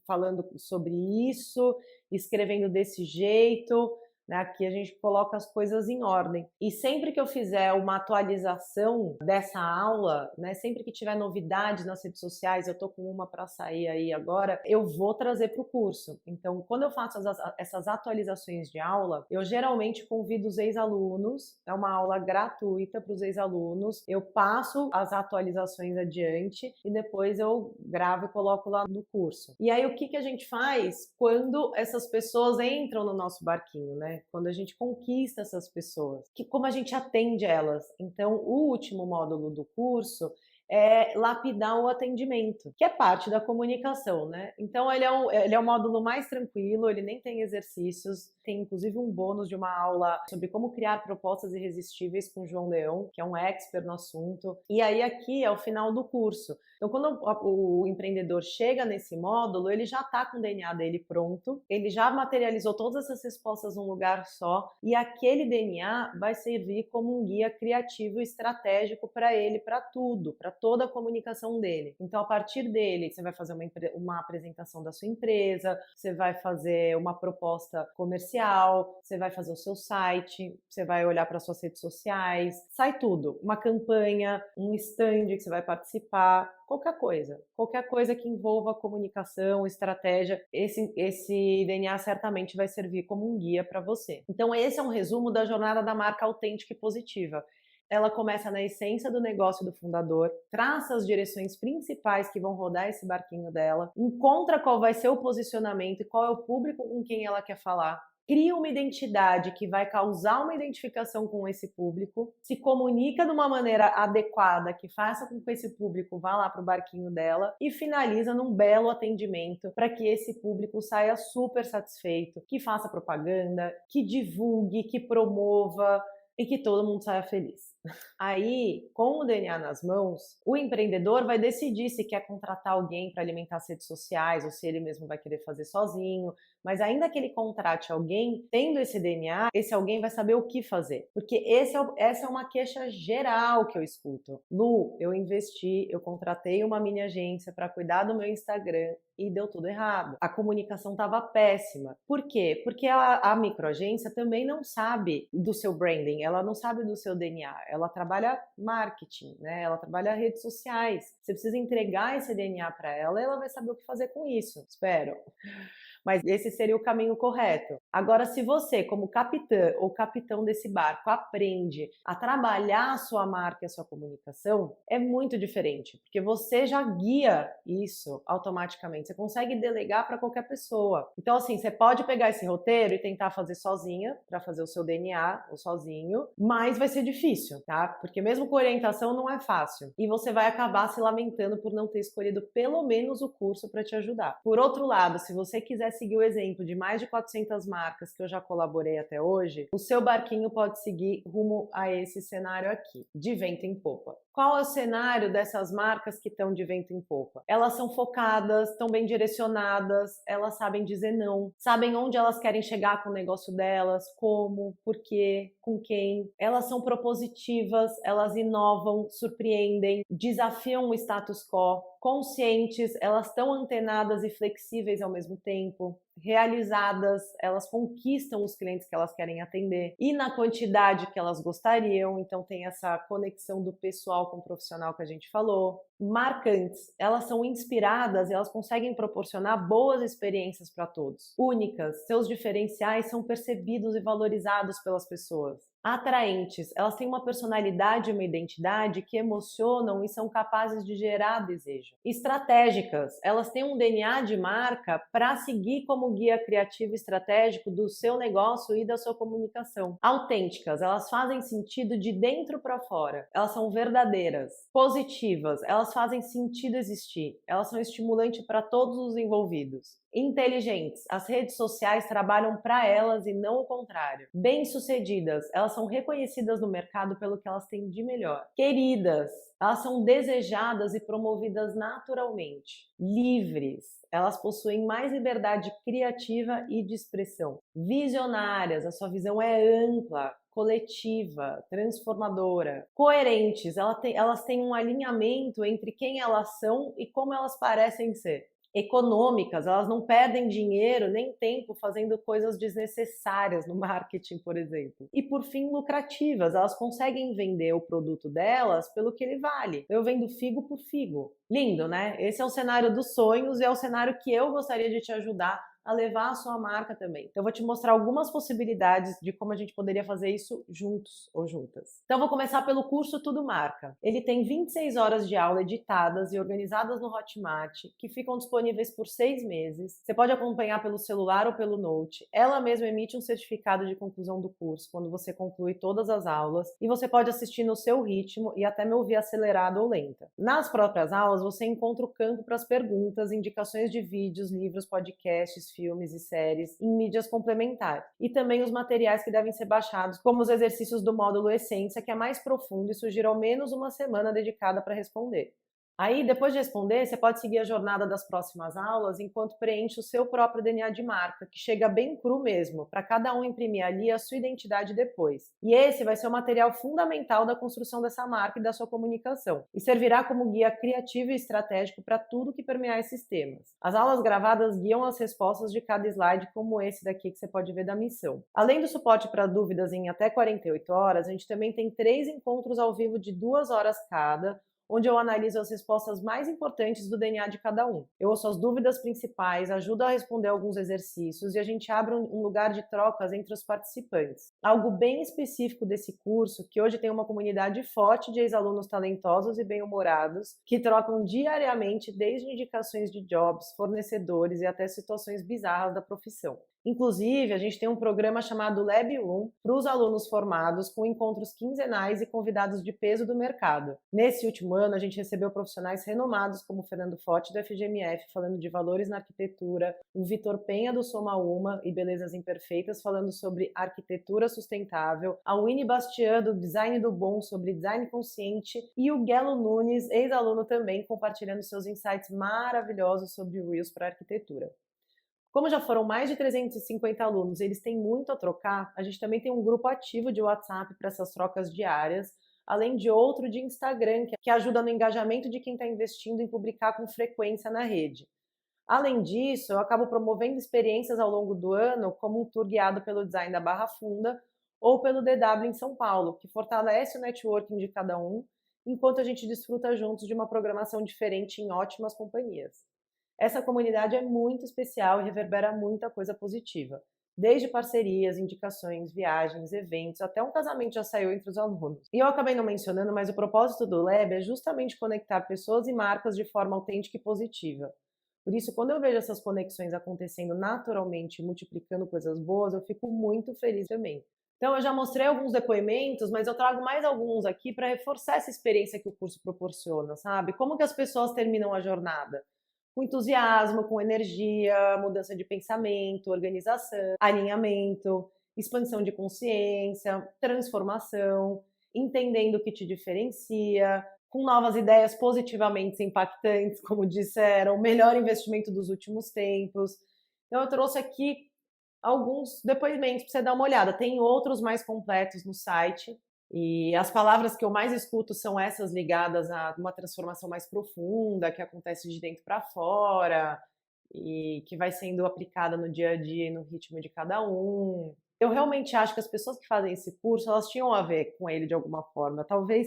falando sobre isso, escrevendo desse jeito. Aqui a gente coloca as coisas em ordem. E sempre que eu fizer uma atualização dessa aula, né, sempre que tiver novidades nas redes sociais, eu tô com uma para sair aí agora, eu vou trazer para o curso. Então, quando eu faço essas atualizações de aula, eu geralmente convido os ex-alunos, é uma aula gratuita para os ex-alunos, eu passo as atualizações adiante e depois eu gravo e coloco lá no curso. E aí, o que a gente faz quando essas pessoas entram no nosso barquinho, né? Quando a gente conquista essas pessoas, como a gente atende elas. Então, o último módulo do curso é lapidar o atendimento, que é parte da comunicação, né? Então, ele é o módulo mais tranquilo, ele nem tem exercícios, tem inclusive um bônus de uma aula sobre como criar propostas irresistíveis com o João Leão, que é um expert no assunto. E aí aqui é o final do curso. Então, quando o empreendedor chega nesse módulo, ele já está com o DNA dele pronto, ele já materializou todas essas respostas num lugar só, e aquele DNA vai servir como um guia criativo e estratégico para ele, para tudo, para toda a comunicação dele. Então, a partir dele, você vai fazer uma apresentação da sua empresa, você vai fazer uma proposta comercial, você vai fazer o seu site, você vai olhar para suas redes sociais, sai tudo. Uma campanha, um stand que você vai participar, qualquer coisa que envolva comunicação, estratégia, esse DNA certamente vai servir como um guia para você. Então, esse é um resumo da jornada da marca autêntica e positiva. ela começa na essência do negócio do fundador, traça as direções principais que vão rodar esse barquinho dela, encontra qual vai ser o posicionamento e qual é o público com quem ela quer falar, cria uma identidade que vai causar uma identificação com esse público, se comunica de uma maneira adequada que faça com que esse público vá lá para o barquinho dela e finaliza num belo atendimento para que esse público saia super satisfeito, que faça propaganda, que divulgue, que promova e que todo mundo saia feliz. Aí, com o DNA nas mãos, o empreendedor vai decidir se quer contratar alguém para alimentar as redes sociais ou se ele mesmo vai querer fazer sozinho. Mas ainda que ele contrate alguém, tendo esse DNA, esse alguém vai saber o que fazer. Porque essa é uma queixa geral que eu escuto. Lu, eu investi, eu contratei uma mini agência para cuidar do meu Instagram e deu tudo errado. A comunicação estava péssima. Por quê? Porque a microagência também não sabe do seu branding, ela não sabe do seu DNA. Ela trabalha marketing, né? Ela trabalha redes sociais. Você precisa entregar esse DNA para ela e ela vai saber o que fazer com isso. Espero. Mas esse seria o caminho correto. Agora, se você, como capitã ou capitão desse barco, aprende a trabalhar a sua marca e a sua comunicação, é muito diferente, porque você já guia isso automaticamente. Você consegue delegar para qualquer pessoa. Então, assim, você pode pegar esse roteiro e tentar fazer sozinha, para fazer o seu DNA ou sozinho, mas vai ser difícil, tá? Porque mesmo com orientação não é fácil. E você vai acabar se lamentando por não ter escolhido pelo menos o curso para te ajudar. Por outro lado, se você quiser seguir o exemplo de mais de 400 marcas que eu já colaborei até hoje, o seu barquinho pode seguir rumo a esse cenário aqui, de vento em popa. Qual é o cenário dessas marcas que estão de vento em popa? Elas são focadas, estão bem direcionadas, elas sabem dizer não, sabem onde elas querem chegar com o negócio delas, como, por quê, com quem. Elas são propositivas, elas inovam, surpreendem, desafiam o status quo, conscientes, elas estão antenadas e flexíveis ao mesmo tempo, realizadas, elas conquistam os clientes que elas querem atender e na quantidade que elas gostariam, então tem essa conexão do pessoal com o profissional que a gente falou. Marcantes, elas são inspiradas e elas conseguem proporcionar boas experiências para todos. Únicas, seus diferenciais são percebidos e valorizados pelas pessoas. Atraentes, elas têm uma personalidade e uma identidade que emocionam e são capazes de gerar desejo. Estratégicas, elas têm um DNA de marca para seguir como guia criativo e estratégico do seu negócio e da sua comunicação. Autênticas, elas fazem sentido de dentro para fora. Elas são verdadeiras. Positivas, elas fazem sentido existir. Elas são estimulantes para todos os envolvidos. Inteligentes, as redes sociais trabalham para elas e não o contrário. Bem-sucedidas, elas são reconhecidas no mercado pelo que elas têm de melhor. Queridas, elas são desejadas e promovidas naturalmente. Livres, elas possuem mais liberdade criativa e de expressão. Visionárias, a sua visão é ampla, coletiva, transformadora. Coerentes, elas têm um alinhamento entre quem elas são e como elas parecem ser. Econômicas, elas não perdem dinheiro nem tempo fazendo coisas desnecessárias no marketing, por exemplo. E por fim, lucrativas, elas conseguem vender o produto delas pelo que ele vale. Eu vendo figo por figo. Lindo, né? Esse é o cenário dos sonhos e é o cenário que eu gostaria de te ajudar a levar a sua marca também. Então eu vou te mostrar algumas possibilidades de como a gente poderia fazer isso juntos ou juntas. Então eu vou começar pelo curso Tudo Marca. Ele tem 26 horas de aula editadas e organizadas no Hotmart, que ficam disponíveis por 6 meses. Você pode acompanhar pelo celular ou pelo Note. Ela mesma emite um certificado de conclusão do curso quando você conclui todas as aulas e você pode assistir no seu ritmo e até me ouvir acelerado ou lenta. Nas próprias aulas você encontra o campo para as perguntas, indicações de vídeos, livros, podcasts, filmes e séries em mídias complementares. E também os materiais que devem ser baixados, como os exercícios do módulo Essência, que é mais profundo e sugiro ao menos uma semana dedicada para responder. Aí, depois de responder, você pode seguir a jornada das próximas aulas enquanto preenche o seu próprio DNA de marca, que chega bem cru mesmo, para cada um imprimir ali a sua identidade depois. E esse vai ser o material fundamental da construção dessa marca e da sua comunicação, e servirá como guia criativo e estratégico para tudo que permear esses temas. As aulas gravadas guiam as respostas de cada slide, como esse daqui que você pode ver da missão. Além do suporte para dúvidas em até 48 horas, a gente também tem 3 encontros ao vivo de 2 horas cada, onde eu analiso as respostas mais importantes do DNA de cada um. Eu ouço as dúvidas principais, ajudo a responder alguns exercícios e a gente abre um lugar de trocas entre os participantes. Algo bem específico desse curso, que hoje tem uma comunidade forte de ex-alunos talentosos e bem-humorados, que trocam diariamente desde indicações de jobs, fornecedores e até situações bizarras da profissão. Inclusive, a gente tem um programa chamado Lab 1 para os alunos formados, com encontros quinzenais e convidados de peso do mercado. Nesse último ano, a gente recebeu profissionais renomados como o Fernando Forte, do FGMF, falando de valores na arquitetura, o Vitor Penha, do Soma Uma e Belezas Imperfeitas, falando sobre arquitetura sustentável, a Winnie Bastian, do Design do Bom, sobre design consciente, e o Gelo Nunes, ex-aluno também, compartilhando seus insights maravilhosos sobre o Reels para arquitetura. Como já foram mais de 350 alunos e eles têm muito a trocar, a gente também tem um grupo ativo de WhatsApp para essas trocas diárias, além de outro de Instagram, que ajuda no engajamento de quem está investindo em publicar com frequência na rede. Além disso, eu acabo promovendo experiências ao longo do ano, como um tour guiado pelo Design da Barra Funda ou pelo DW em São Paulo, que fortalece o networking de cada um, enquanto a gente desfruta juntos de uma programação diferente em ótimas companhias. Essa comunidade é muito especial e reverbera muita coisa positiva, desde parcerias, indicações, viagens, eventos, até um casamento já saiu entre os alunos. E eu acabei não mencionando, mas o propósito do Lab é justamente conectar pessoas e marcas de forma autêntica e positiva. Por isso, quando eu vejo essas conexões acontecendo naturalmente, multiplicando coisas boas, eu fico muito feliz também. Então, eu já mostrei alguns depoimentos, mas eu trago mais alguns aqui para reforçar essa experiência que o curso proporciona, sabe? Como que as pessoas terminam a jornada? Com entusiasmo, com energia, mudança de pensamento, organização, alinhamento, expansão de consciência, transformação, entendendo o que te diferencia, com novas ideias positivamente impactantes, como disseram, melhor investimento dos últimos tempos. Então eu trouxe aqui alguns depoimentos para você dar uma olhada. Tem outros mais completos no site. E as palavras que eu mais escuto são essas ligadas a uma transformação mais profunda, que acontece de dentro para fora, e que vai sendo aplicada no dia a dia e no ritmo de cada um. Eu realmente acho que as pessoas que fazem esse curso, elas tinham a ver com ele de alguma forma. Talvez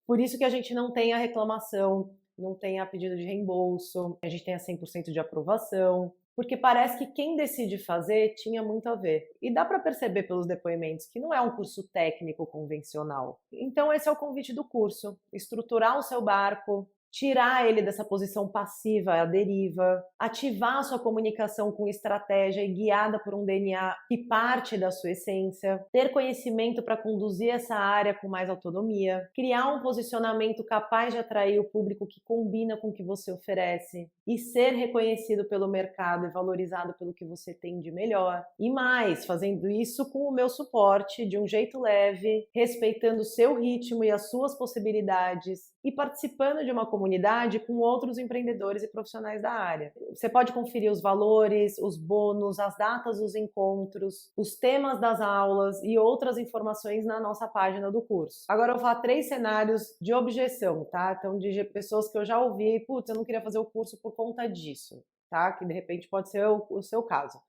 por isso que a gente não tenha reclamação, não tenha pedido de reembolso, a gente tenha 100% de aprovação. Porque parece que quem decide fazer tinha muito a ver. E dá para perceber pelos depoimentos que não é um curso técnico convencional. Então esse é o convite do curso: estruturar o seu barco, tirar ele dessa posição passiva, à deriva, ativar a sua comunicação com estratégia e guiada por um DNA que parte da sua essência, ter conhecimento para conduzir essa área com mais autonomia, criar um posicionamento capaz de atrair o público que combina com o que você oferece e ser reconhecido pelo mercado e valorizado pelo que você tem de melhor. E mais, fazendo isso com o meu suporte, de um jeito leve, respeitando o seu ritmo e as suas possibilidades e participando de uma comunidade com outros empreendedores e profissionais da área. Você pode conferir os valores, os bônus, as datas dos encontros, os temas das aulas e outras informações na nossa página do curso. Agora eu vou falar 3 cenários de objeção, tá? Então, de pessoas que eu já ouvi, putz, eu não queria fazer o curso por conta disso, tá? Que de repente pode ser o seu caso.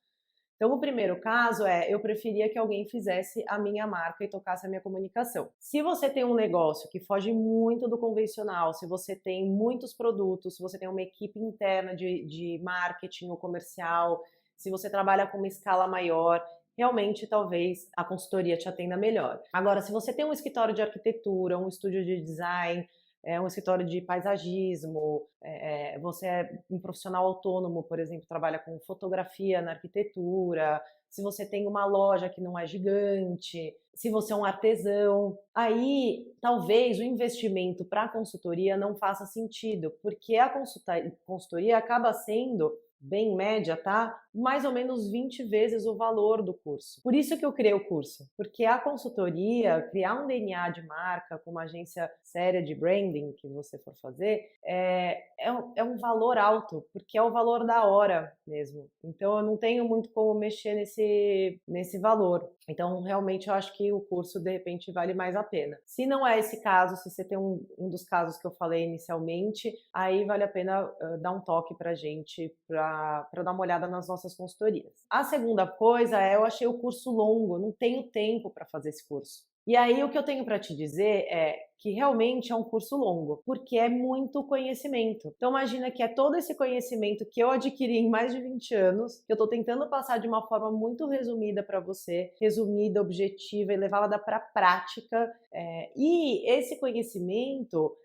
Então, o primeiro caso eu preferia que alguém fizesse a minha marca e tocasse a minha comunicação. Se você tem um negócio que foge muito do convencional, se você tem muitos produtos, se você tem uma equipe interna de marketing ou comercial, se você trabalha com uma escala maior, realmente talvez a consultoria te atenda melhor. Agora, se você tem um escritório de arquitetura, um estúdio de design, um escritório de paisagismo, você é um profissional autônomo, por exemplo, trabalha com fotografia na arquitetura, se você tem uma loja que não é gigante, se você é um artesão, aí talvez o investimento para a consultoria não faça sentido, porque a consultoria acaba sendo, bem média, tá? Mais ou menos 20 vezes o valor do curso. Por isso que eu criei o curso, porque a consultoria, criar um DNA de marca com uma agência séria de branding que você for fazer, é um valor alto, porque é o valor da hora mesmo. Então eu não tenho muito como mexer nesse valor. Então realmente eu acho que o curso de repente vale mais a pena. Se não é esse caso, se você tem um dos casos que eu falei inicialmente, aí vale a pena dar um toque pra gente, para dar uma olhada nas nossas consultorias. A segunda coisa eu achei o curso longo, eu não tenho tempo para fazer esse curso. E aí o que eu tenho para te dizer é, que realmente é um curso longo, porque é muito conhecimento. Então imagina que é todo esse conhecimento que eu adquiri em mais de 20 anos, que eu estou tentando passar de uma forma muito resumida para você, resumida, objetiva, e levá-la para a prática. E esse conhecimento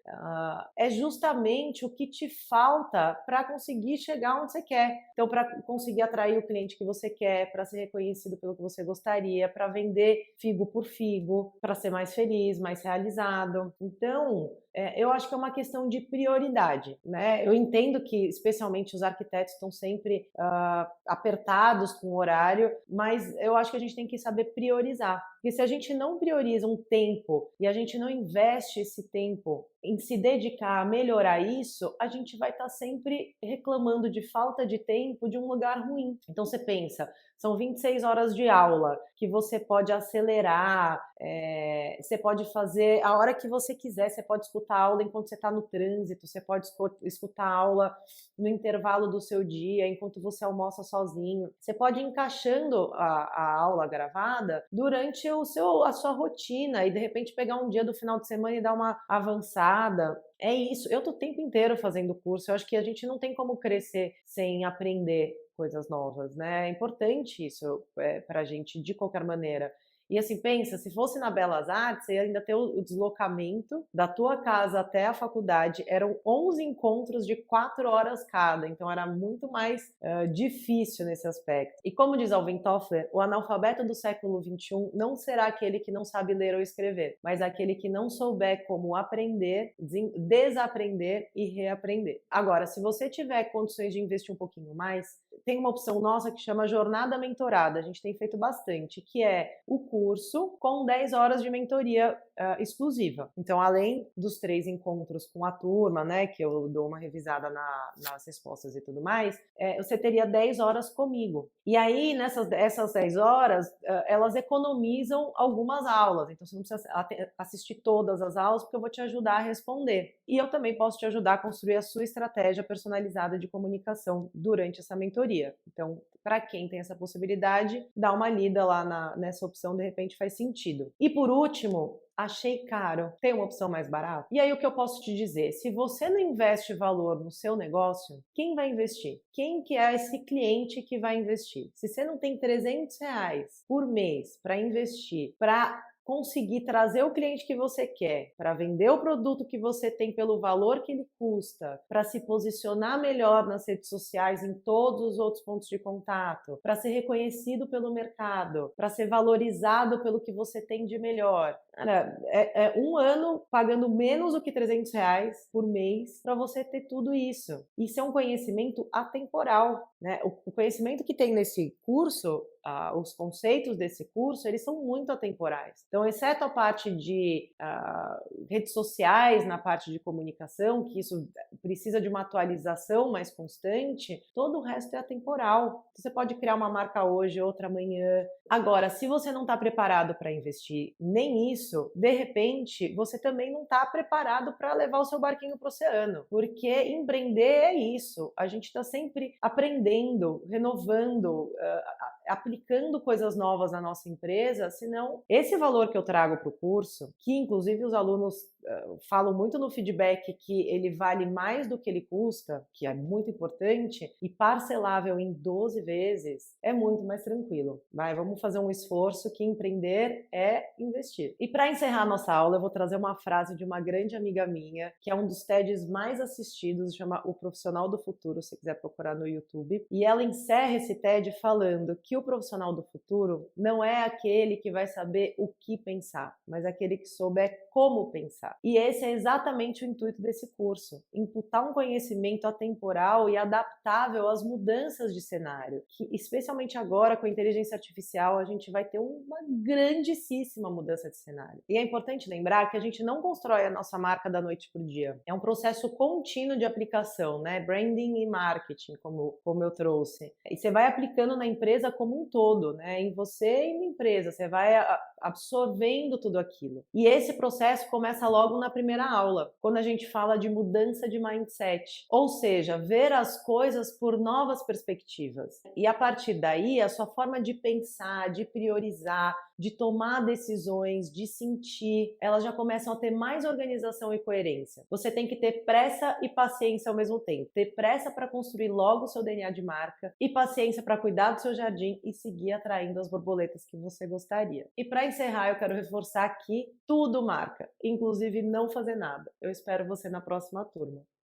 é justamente o que te falta para conseguir chegar onde você quer. Então, para conseguir atrair o cliente que você quer, para ser reconhecido pelo que você gostaria, para vender figo por figo, para ser mais feliz, mais realizado. Então, eu acho que é uma questão de prioridade, né? Eu entendo que, especialmente, os arquitetos estão sempre apertados com o horário, mas eu acho que a gente tem que saber priorizar. Porque se a gente não prioriza um tempo e a gente não investe esse tempo em se dedicar a melhorar isso, a gente vai estar sempre reclamando de falta de tempo de um lugar ruim. Então você pensa, são 26 horas de aula que você pode acelerar, você pode fazer a hora que você quiser, você pode escutar a aula enquanto você está no trânsito, você pode escutar a aula no intervalo do seu dia, enquanto você almoça sozinho. Você pode ir encaixando a aula gravada durante a sua rotina e de repente pegar um dia do final de semana e dar uma avançada. É isso, eu tô o tempo inteiro fazendo curso, eu acho que a gente não tem como crescer sem aprender coisas novas, né? É importante isso pra gente de qualquer maneira. E assim, pensa, se fosse na Belas Artes, você ia ainda ter o deslocamento da tua casa até a faculdade. Eram 11 encontros de 4 horas cada, então era muito mais difícil nesse aspecto. E como diz Alvin Toffler, o analfabeto do século XXI não será aquele que não sabe ler ou escrever, mas aquele que não souber como aprender, desaprender e reaprender. Agora, se você tiver condições de investir um pouquinho mais, tem uma opção nossa que chama Jornada Mentorada, a gente tem feito bastante, que é o curso com 10 horas de mentoria exclusiva. Então, além dos 3 encontros com a turma, né, que eu dou uma revisada nas respostas e tudo mais, você teria 10 horas comigo. E aí, essas 10 horas, elas economizam algumas aulas. Então, você não precisa assistir todas as aulas, porque eu vou te ajudar a responder. E eu também posso te ajudar a construir a sua estratégia personalizada de comunicação durante essa mentoria. Então, para quem tem essa possibilidade, dá uma lida lá nessa opção, de repente faz sentido. E por último, achei caro, tem uma opção mais barata? E aí o que eu posso te dizer? Se você não investe valor no seu negócio, quem vai investir? Quem que é esse cliente que vai investir? Se você não tem R$ 300 por mês para investir, para conseguir trazer o cliente que você quer, para vender o produto que você tem pelo valor que ele custa, para se posicionar melhor nas redes sociais, em todos os outros pontos de contato, para ser reconhecido pelo mercado, para ser valorizado pelo que você tem de melhor. Cara, é um ano pagando menos do que R$ 300 por mês para você ter tudo isso. Isso é um conhecimento atemporal, né? O conhecimento que tem nesse curso, os conceitos desse curso, eles são muito atemporais. Então, exceto a parte de redes sociais, na parte de comunicação, que isso precisa de uma atualização mais constante, todo o resto é atemporal. Você pode criar uma marca hoje, outra amanhã. Agora, se você não está preparado para investir nem isso, de repente, você também não está preparado para levar o seu barquinho para o oceano. Porque empreender é isso. A gente está sempre aprendendo, renovando, aplicando coisas novas na nossa empresa, senão esse valor que eu trago para o curso, que inclusive os alunos falam muito no feedback que ele vale mais do que ele custa, que é muito importante, e parcelável em 12 vezes, é muito mais tranquilo. Vamos fazer um esforço, que empreender é investir. E para encerrar a nossa aula, eu vou trazer uma frase de uma grande amiga minha, que é um dos TEDs mais assistidos, chama O Profissional do Futuro, se quiser procurar no YouTube, e ela encerra esse TED falando que o profissional do futuro não é aquele que vai saber o que pensar, mas aquele que souber como pensar. E esse é exatamente o intuito desse curso, imputar um conhecimento atemporal e adaptável às mudanças de cenário, que especialmente agora com a inteligência artificial a gente vai ter uma grandíssima mudança de cenário. E é importante lembrar que a gente não constrói a nossa marca da noite para o dia. É um processo contínuo de aplicação, né? Branding e marketing, como eu trouxe. E você vai aplicando na empresa como como um todo, né? Em você e na empresa. Você vai absorvendo tudo aquilo. E esse processo começa logo na primeira aula, quando a gente fala de mudança de mindset. Ou seja, ver as coisas por novas perspectivas. E a partir daí, a sua forma de pensar, de priorizar, de tomar decisões, de sentir, elas já começam a ter mais organização e coerência. Você tem que ter pressa e paciência ao mesmo tempo. Ter pressa para construir logo o seu DNA de marca e paciência para cuidar do seu jardim e seguir atraindo as borboletas que você gostaria. E para encerrar, eu quero reforçar que tudo marca, inclusive não fazer nada. Eu espero você na próxima turma.